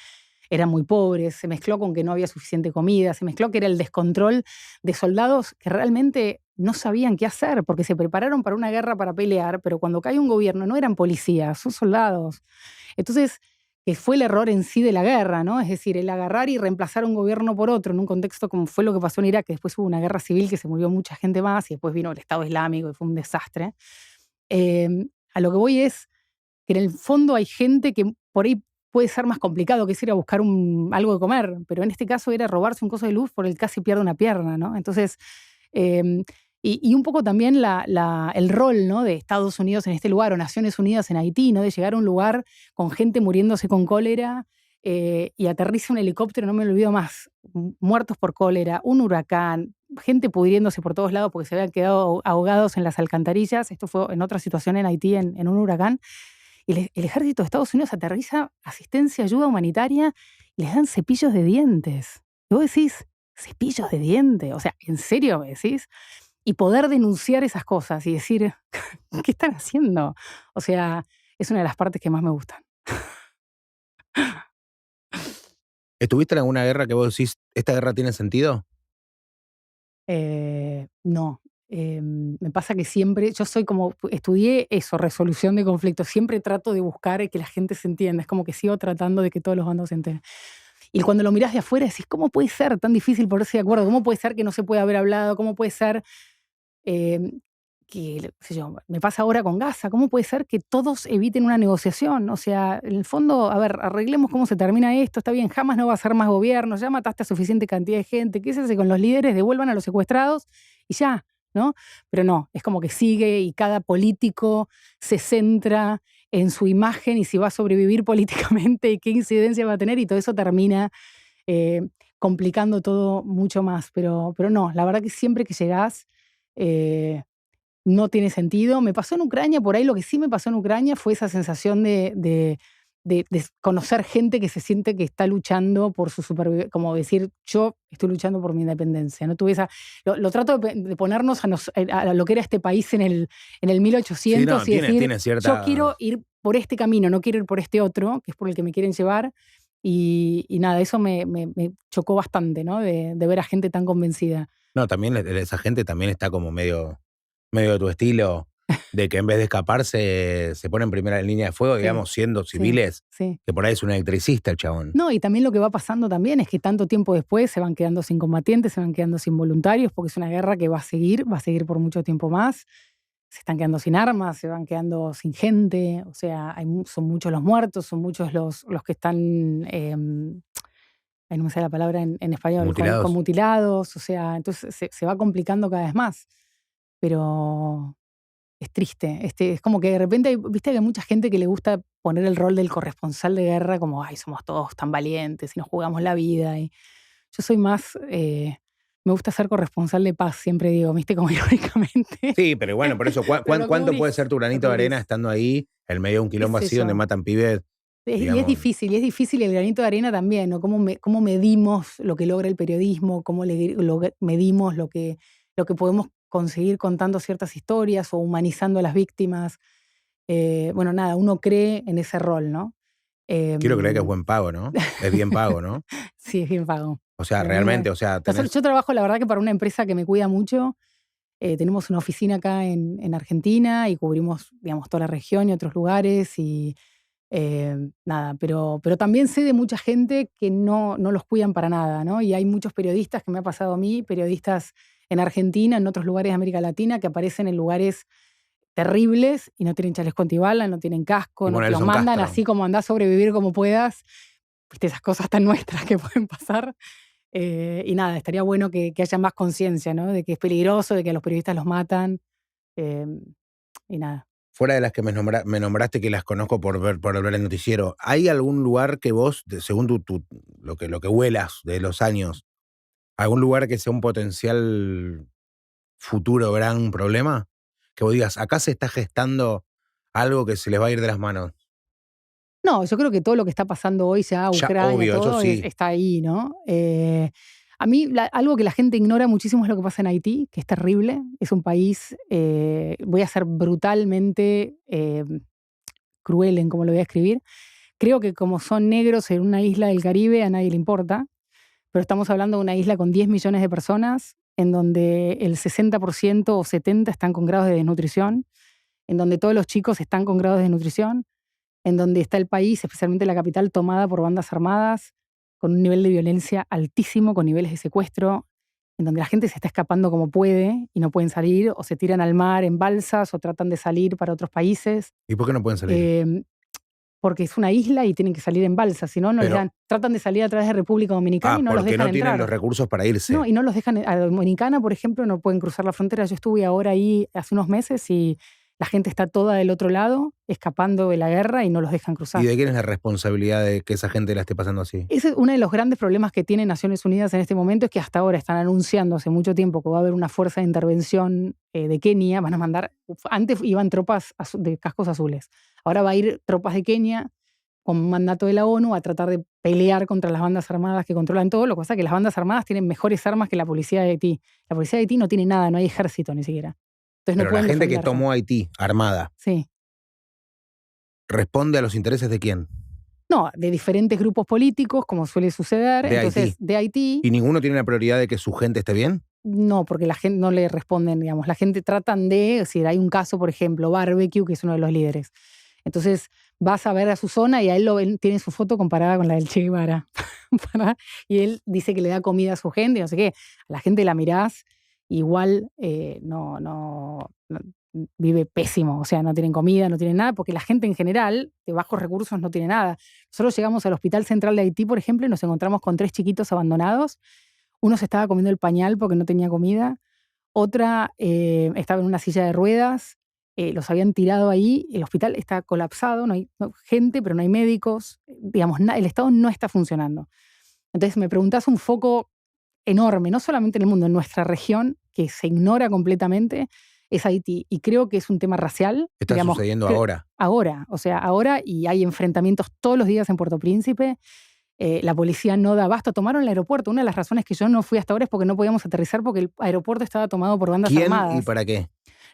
Speaker 4: eran muy pobres. Se mezcló con que no había suficiente comida. Se mezcló que era el descontrol de soldados que realmente no sabían qué hacer porque se prepararon para una guerra para pelear, pero cuando cae un gobierno no eran policías, son soldados. Entonces, que fue el error en sí de la guerra, ¿no? Es decir, el agarrar y reemplazar un gobierno por otro en un contexto como fue lo que pasó en Irak, que después hubo una guerra civil que se murió mucha gente más y después vino el Estado Islámico y fue un desastre. A lo que voy es que en el fondo hay gente que por ahí puede ser más complicado, que es ir a buscar algo de comer, pero en este caso era robarse un coso de luz por el casi pierde una pierna, ¿no? Entonces, y un poco también el rol, ¿no?, de Estados Unidos en este lugar, o Naciones Unidas en Haití, ¿no?, de llegar a un lugar con gente muriéndose con cólera y aterriza un helicóptero, no me lo olvido más, muertos por cólera, un huracán, gente pudriéndose por todos lados porque se habían quedado ahogados en las alcantarillas. Esto fue en otra situación en Haití, en un huracán. Y el ejército de Estados Unidos aterriza asistencia, ayuda humanitaria, y les dan cepillos de dientes. Y vos decís, cepillos de dientes, o sea, ¿en serio me decís? Y poder denunciar esas cosas y decir, ¿qué están haciendo? O sea, es una de las partes que más me gustan.
Speaker 3: ¿Estuviste en alguna guerra que vos decís, esta guerra tiene sentido?
Speaker 4: No. Me pasa que siempre, yo soy como, estudié eso, resolución de conflictos, siempre trato de buscar que la gente se entienda, es como que sigo tratando de que todos los bandos se entiendan. Y cuando lo mirás de afuera decís, ¿cómo puede ser tan difícil ponerse de acuerdo? ¿Cómo puede ser que no se pueda haber hablado? ¿Cómo puede ser que, qué sé yo, me pasa ahora con Gaza? ¿Cómo puede ser que todos eviten una negociación? O sea, en el fondo, a ver, arreglemos cómo se termina esto, está bien, jamás no va a ser más gobierno, ya mataste a suficiente cantidad de gente, ¿qué se hace con los líderes? Devuelvan a los secuestrados y ya, ¿no? Pero no, es como que sigue y cada político se centra en su imagen y si va a sobrevivir políticamente y qué incidencia va a tener, y todo eso termina complicando todo mucho más. Pero no, la verdad que siempre que llegás no tiene sentido. Me pasó en Ucrania, por ahí lo que sí me pasó en Ucrania fue esa sensación de conocer gente que se siente que está luchando por su supervivencia, como decir, yo estoy luchando por mi independencia. ¿No? Tuve lo trato de ponernos a lo que era este país en el 1800
Speaker 3: Sí, no,
Speaker 4: y decir,
Speaker 3: tiene cierta...
Speaker 4: yo quiero ir por este camino, no quiero ir por este otro, que es por el que me quieren llevar. Y nada, eso me chocó bastante, ¿no? De ver a gente tan convencida.
Speaker 3: No, también esa gente también está como medio de tu estilo, de que en vez de escaparse se pone en primera línea de fuego,
Speaker 4: Sí,
Speaker 3: digamos, siendo civiles,
Speaker 4: sí.
Speaker 3: que por ahí es un electricista el chabón.
Speaker 4: No, y también lo que va pasando también es que tanto tiempo después se van quedando sin combatientes, se van quedando sin voluntarios, porque es una guerra que va a seguir por mucho tiempo más. Se están quedando sin armas, se van quedando sin gente, o sea, son muchos los muertos, son muchos los que están, ahí no me sale la palabra en español,
Speaker 3: Mutilados.
Speaker 4: con mutilados, o sea, entonces se va complicando cada vez más. Pero Es triste. Es como que de repente, viste que hay mucha gente que le gusta poner el rol del corresponsal de guerra como, ay, somos todos tan valientes y nos jugamos la vida. Y yo soy más, me gusta ser corresponsal de paz, siempre digo, viste, como irónicamente.
Speaker 3: Sí, pero bueno, por eso, ¿cuánto puede ser tu granito de arena estando ahí, en medio de un quilombo así donde matan pibes?
Speaker 4: Y es difícil, y el granito de arena también, ¿no? Cómo medimos lo que logra el periodismo, cómo medimos lo que podemos conseguir contando ciertas historias o humanizando a las víctimas. Bueno, nada, uno cree en ese rol, ¿no?
Speaker 3: Quiero creer que es buen pago, ¿no? Es bien pago, ¿no?
Speaker 4: Sí, es bien pago.
Speaker 3: O sea, realmente, o sea...
Speaker 4: Yo trabajo, la verdad, que para una empresa que me cuida mucho. Tenemos una oficina acá en Argentina y cubrimos, digamos, toda la región y otros lugares y nada, pero también sé de mucha gente que no los cuidan para nada, ¿no? Y hay muchos periodistas, que me ha pasado a mí, periodistas en Argentina, en otros lugares de América Latina, que aparecen en lugares terribles y no tienen chaleco antibala, no tienen casco, no te los mandan así como andás a sobrevivir como puedas. Viste, esas cosas tan nuestras que pueden pasar. Y nada, estaría bueno que haya más conciencia, ¿no? De que es peligroso, de que a los periodistas los matan. Y nada.
Speaker 3: Fuera de las que me nombraste, que las conozco por ver el noticiero, ¿hay algún lugar que vos, según lo que huelas de los años, algún lugar que sea un potencial futuro gran problema? Que vos digas, acá se está gestando algo que se les va a ir de las manos.
Speaker 4: No, yo creo que todo lo que está pasando hoy, Ucrania,
Speaker 3: obvio,
Speaker 4: todo
Speaker 3: sí.
Speaker 4: está ahí, ¿no? A mí, algo que la gente ignora muchísimo es lo que pasa en Haití, que es terrible. Es un país, voy a ser brutalmente cruel en cómo lo voy a escribir. Creo que como son negros en una isla del Caribe, a nadie le importa. Pero estamos hablando de una isla con 10 millones de personas, en donde el 60% o 70% están con grados de desnutrición, en donde todos los chicos están con grados de desnutrición, en donde está el país, especialmente la capital, tomada por bandas armadas, con un nivel de violencia altísimo, con niveles de secuestro, en donde la gente se está escapando como puede y no pueden salir, o se tiran al mar en balsas, o tratan de salir para otros países.
Speaker 3: ¿Y por qué no pueden salir?
Speaker 4: Porque es una isla y tienen que salir en balsas, si no, tratan de salir a través de República Dominicana y no los dejan entrar.
Speaker 3: Porque no tienen los recursos para irse.
Speaker 4: No, y no los dejan. A Dominicana, por ejemplo, no pueden cruzar la frontera. Yo estuve ahora ahí hace unos meses y la gente está toda del otro lado, escapando de la guerra y no los dejan cruzar.
Speaker 3: ¿Y de quién es la responsabilidad de que esa gente la esté pasando así?
Speaker 4: Ese es uno de los grandes problemas que tiene Naciones Unidas en este momento, es que hasta ahora están anunciando hace mucho tiempo que va a haber una fuerza de intervención de Kenia. Van a mandar, antes iban tropas de cascos azules, ahora va a ir tropas de Kenia con mandato de la ONU a tratar de pelear contra las bandas armadas que controlan todo. Lo que pasa es que las bandas armadas tienen mejores armas que la policía de Haití. La policía de Haití no tiene nada, no hay ejército ni siquiera. Entonces
Speaker 3: pero
Speaker 4: no
Speaker 3: la gente que
Speaker 4: defenderse.
Speaker 3: tomó Haití, armada,
Speaker 4: sí,
Speaker 3: ¿responde a los intereses de quién?
Speaker 4: No, de diferentes grupos políticos, como suele suceder.
Speaker 3: De
Speaker 4: Entonces,
Speaker 3: Haití.
Speaker 4: De Haití.
Speaker 3: ¿Y ninguno tiene la prioridad de que su gente esté bien?
Speaker 4: No, porque la gente no le responden, digamos. La gente tratan de, si hay un caso, por ejemplo, Barbecue, que es uno de los líderes. Entonces, vas a ver a su zona y a él tiene su foto comparada con la del Che Guevara. Y él dice que le da comida a su gente, no sé qué. A la gente la mirás, igual no vive pésimo. O sea, no tienen comida, no tienen nada, porque la gente en general, de bajos recursos, no tiene nada. Nosotros llegamos al Hospital Central de Haití, por ejemplo, y nos encontramos con 3 chiquitos abandonados. Uno se estaba comiendo el pañal porque no tenía comida. Otra estaba en una silla de ruedas. Los habían tirado ahí. El hospital está colapsado. No hay gente, pero no hay médicos. Digamos, el Estado no está funcionando. Entonces, me preguntás un foco enorme, no solamente en el mundo, en nuestra región, que se ignora completamente, es Haití. Y creo que es un tema racial.
Speaker 3: Está sucediendo ahora.
Speaker 4: Ahora, y hay enfrentamientos todos los días en Puerto Príncipe. La policía no da abasto. Tomaron el aeropuerto. Una de las razones que yo no fui hasta ahora es porque no podíamos aterrizar porque el aeropuerto estaba tomado por bandas armadas.
Speaker 3: ¿Quién y para qué?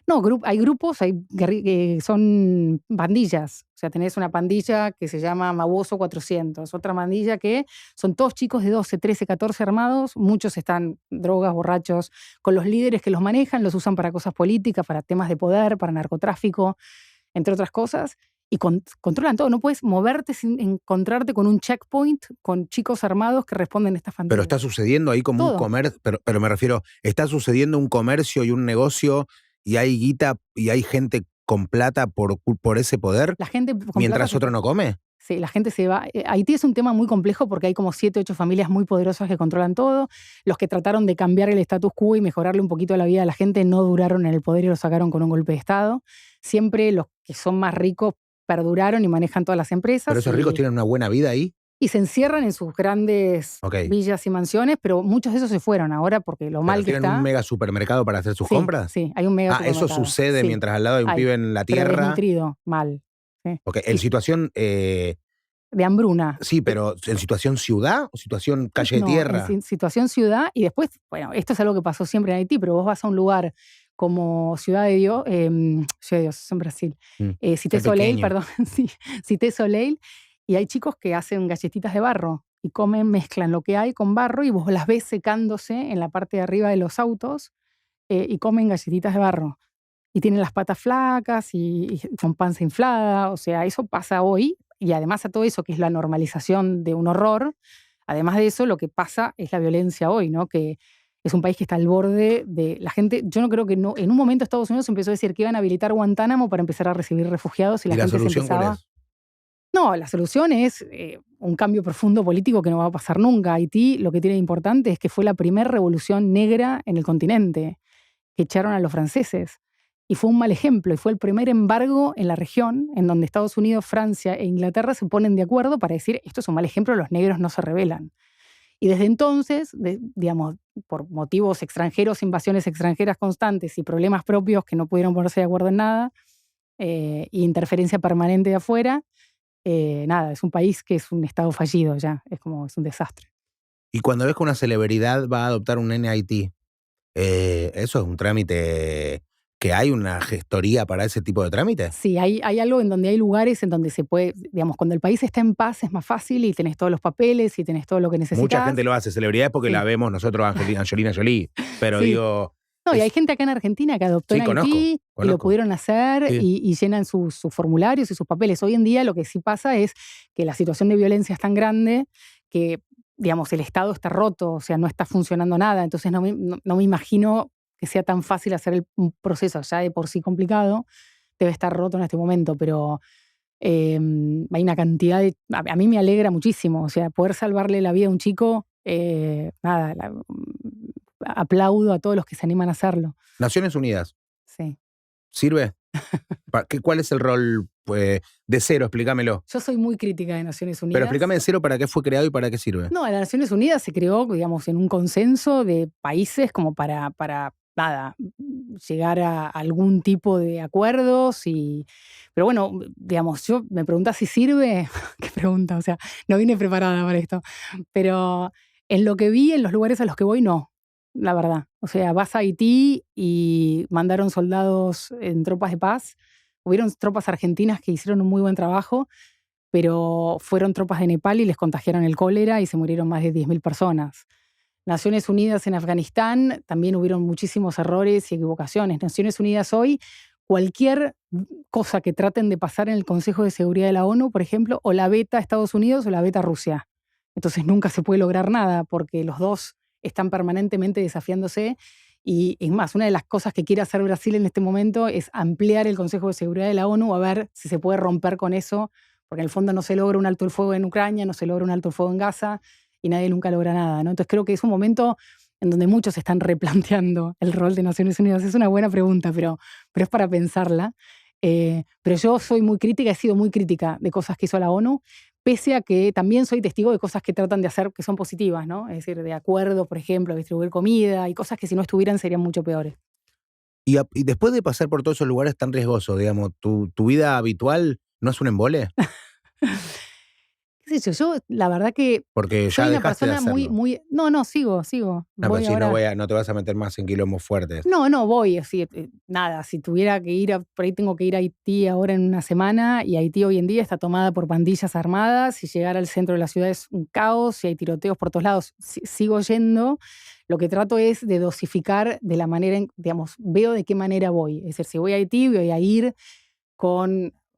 Speaker 4: No, hay grupos, que son pandillas. O sea, tenés una pandilla que se llama Mabuoso 400, otra pandilla que son todos chicos de 12, 13, 14 armados. Muchos están drogas, borrachos, con los líderes que los manejan, los usan para cosas políticas, para temas de poder, para narcotráfico, entre otras cosas. Y controlan todo. No puedes moverte sin encontrarte con un checkpoint, con chicos armados que responden a estas fantasías.
Speaker 3: Pero está sucediendo ahí como todo. Un comercio, pero me refiero, está sucediendo un comercio y un negocio y hay guita y hay gente con plata por ese poder,
Speaker 4: la gente
Speaker 3: mientras otro no come.
Speaker 4: Sí, la gente se va. Haití es un tema muy complejo porque hay como 7, 8 familias muy poderosas que controlan todo. Los que trataron de cambiar el status quo y mejorarle un poquito la vida a la gente no duraron en el poder y lo sacaron con un golpe de Estado. Siempre los que son más ricos perduraron y manejan todas las empresas.
Speaker 3: Pero esos ricos tienen una buena vida ahí.
Speaker 4: Y se encierran en sus grandes villas y mansiones, pero muchos de esos se fueron ahora porque lo mal que está.
Speaker 3: ¿Tienen un mega supermercado para hacer sus compras?
Speaker 4: Sí, hay un mega supermercado.
Speaker 3: Eso sucede mientras al lado hay un pibe en la tierra.
Speaker 4: Pero desnutrido, mal. Sí.
Speaker 3: En situación...
Speaker 4: de hambruna.
Speaker 3: Sí, pero ¿en situación ciudad o situación calle de tierra?
Speaker 4: En situación ciudad, y después, bueno, esto es algo que pasó siempre en Haití, pero vos vas a un lugar como Ciudad de Dios, es en Brasil, Cité Soleil, perdón, sí, Cité Soleil, y hay chicos que hacen galletitas de barro y mezclan lo que hay con barro y vos las ves secándose en la parte de arriba de los autos y comen galletitas de barro. Y tienen las patas flacas y con panza inflada, o sea, eso pasa hoy. Y además a todo eso, que es la normalización de un horror, además de eso, lo que pasa es la violencia hoy, ¿no? Que es un país que está al borde de la gente. Yo no creo que no. En un momento Estados Unidos empezó a decir que iban a habilitar Guantánamo para empezar a recibir refugiados y la gente
Speaker 3: solución
Speaker 4: se empezaba.
Speaker 3: ¿Cuál es?
Speaker 4: No, la solución es un cambio profundo político que no va a pasar nunca. Haití, lo que tiene de importante es que fue la primera revolución negra en el continente, que echaron a los franceses. Y fue un mal ejemplo, y fue el primer embargo en la región en donde Estados Unidos, Francia e Inglaterra se ponen de acuerdo para decir esto es un mal ejemplo, los negros no se rebelan. Y desde entonces, digamos, por motivos extranjeros, invasiones extranjeras constantes y problemas propios que no pudieron ponerse de acuerdo en nada, e interferencia permanente de afuera, nada, es un país que es un estado fallido ya, es un desastre.
Speaker 3: Y cuando ves que una celebridad va a adoptar un nene a Haití, ¿eso es un trámite que hay una gestoría para ese tipo de trámites?
Speaker 4: Sí, hay algo en donde hay lugares en donde se puede, digamos, cuando el país está en paz es más fácil y tenés todos los papeles y tenés todo lo que necesitas.
Speaker 3: Mucha gente lo hace, celebridades porque la vemos nosotros, Angelina Jolie, pero digo...
Speaker 4: No, y hay gente acá en Argentina que adoptó en Haití y lo pudieron hacer y llenan sus formularios y sus papeles. Hoy en día lo que sí pasa es que la situación de violencia es tan grande que, digamos, el Estado está roto, o sea, no está funcionando nada. Entonces no me imagino que sea tan fácil hacer un proceso ya de por sí complicado. Debe estar roto en este momento, pero hay una cantidad de... A mí me alegra muchísimo, o sea, poder salvarle la vida a un chico, aplaudo a todos los que se animan a hacerlo.
Speaker 3: Naciones Unidas.
Speaker 4: Sí.
Speaker 3: ¿Sirve? ¿Cuál es el rol de cero? Explícamelo.
Speaker 4: Yo soy muy crítica de Naciones Unidas.
Speaker 3: Pero explícame de cero para qué fue creado y para qué sirve.
Speaker 4: No, las Naciones Unidas se creó, digamos, en un consenso de países como para llegar a algún tipo de acuerdos pero bueno, digamos, yo me preguntás si sirve, qué pregunta, o sea, no vine preparada para esto, pero en lo que vi, en los lugares a los que voy, no, la verdad. O sea, vas a Haití y mandaron soldados en tropas de paz, hubieron tropas argentinas que hicieron un muy buen trabajo, pero fueron tropas de Nepal y les contagiaron el cólera y se murieron más de 10.000 personas. Naciones Unidas en Afganistán, también hubieron muchísimos errores y equivocaciones. Naciones Unidas hoy, cualquier cosa que traten de pasar en el Consejo de Seguridad de la ONU, por ejemplo, o la veta Estados Unidos o la veta Rusia. Entonces nunca se puede lograr nada porque los dos están permanentemente desafiándose. Y es más, una de las cosas que quiere hacer Brasil en este momento es ampliar el Consejo de Seguridad de la ONU a ver si se puede romper con eso, porque en el fondo no se logra un alto el fuego en Ucrania, no se logra un alto el fuego en Gaza, y nadie nunca logra nada, ¿no? Entonces creo que es un momento en donde muchos están replanteando el rol de Naciones Unidas. Es una buena pregunta, pero es para pensarla. Pero yo soy muy crítica, he sido muy crítica de cosas que hizo la ONU, pese a que también soy testigo de cosas que tratan de hacer que son positivas, ¿no? Es decir, de acuerdo, por ejemplo, a distribuir comida y cosas que si no estuvieran serían mucho peores.
Speaker 3: Y después de pasar por todos esos lugares tan riesgosos, digamos, ¿tu vida habitual no es un embole?
Speaker 4: ¿Qué sé yo? Yo, la verdad que
Speaker 3: porque
Speaker 4: soy
Speaker 3: ya
Speaker 4: una
Speaker 3: dejaste de
Speaker 4: persona
Speaker 3: hacerlo.
Speaker 4: muy... No, sigo.
Speaker 3: No, pero si ahora... no te vas a meter más en quilombos fuertes.
Speaker 4: No voy, así, nada, si tuviera que ir, por ahí tengo que ir a Haití ahora en una semana, y Haití hoy en día está tomada por pandillas armadas, y llegar al centro de la ciudad es un caos, y hay tiroteos por todos lados. Sigo yendo, lo que trato es de dosificar de la manera, digamos, veo de qué manera voy. Es decir, si voy a Haití, voy a ir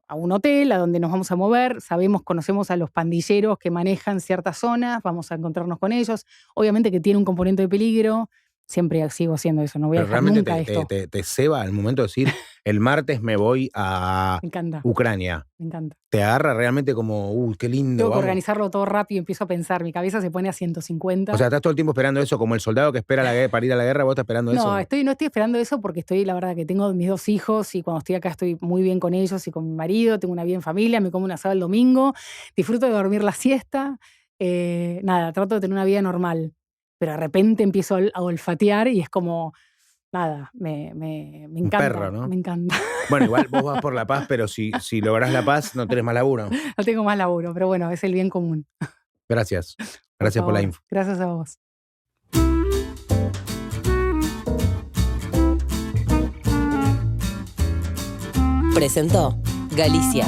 Speaker 4: a un hotel a donde nos vamos a mover, conocemos a los pandilleros que manejan ciertas zonas, vamos a encontrarnos con ellos. Obviamente que tiene un componente de peligro, siempre sigo haciendo eso, no voy a dejar nunca esto.
Speaker 3: ¿Te ceba al momento de decir, el martes me voy a
Speaker 4: Me encanta,
Speaker 3: Ucrania.
Speaker 4: me encanta.
Speaker 3: Te agarra realmente como, qué lindo.
Speaker 4: Tengo que
Speaker 3: vamos.
Speaker 4: organizarlo todo rápido, empiezo a pensar, mi cabeza se pone a 150.
Speaker 3: O sea, estás todo el tiempo esperando eso, como el soldado que espera para ir a la guerra, vos estás esperando eso.
Speaker 4: No estoy esperando eso porque la verdad que tengo mis 2 hijos y cuando estoy acá estoy muy bien con ellos y con mi marido, tengo una vida en familia, me como un asado el domingo, disfruto de dormir la siesta, nada, trato de tener una vida normal, pero de repente empiezo a olfatear y es como, nada, me encanta.
Speaker 3: Un perro, ¿no?
Speaker 4: Me encanta.
Speaker 3: Bueno, igual vos vas por la paz, pero si lográs la paz, no tenés más laburo.
Speaker 4: No tengo más laburo, pero bueno, es el bien común.
Speaker 3: Gracias. Gracias por la info.
Speaker 4: Gracias a vos.
Speaker 1: Presentó Galicia,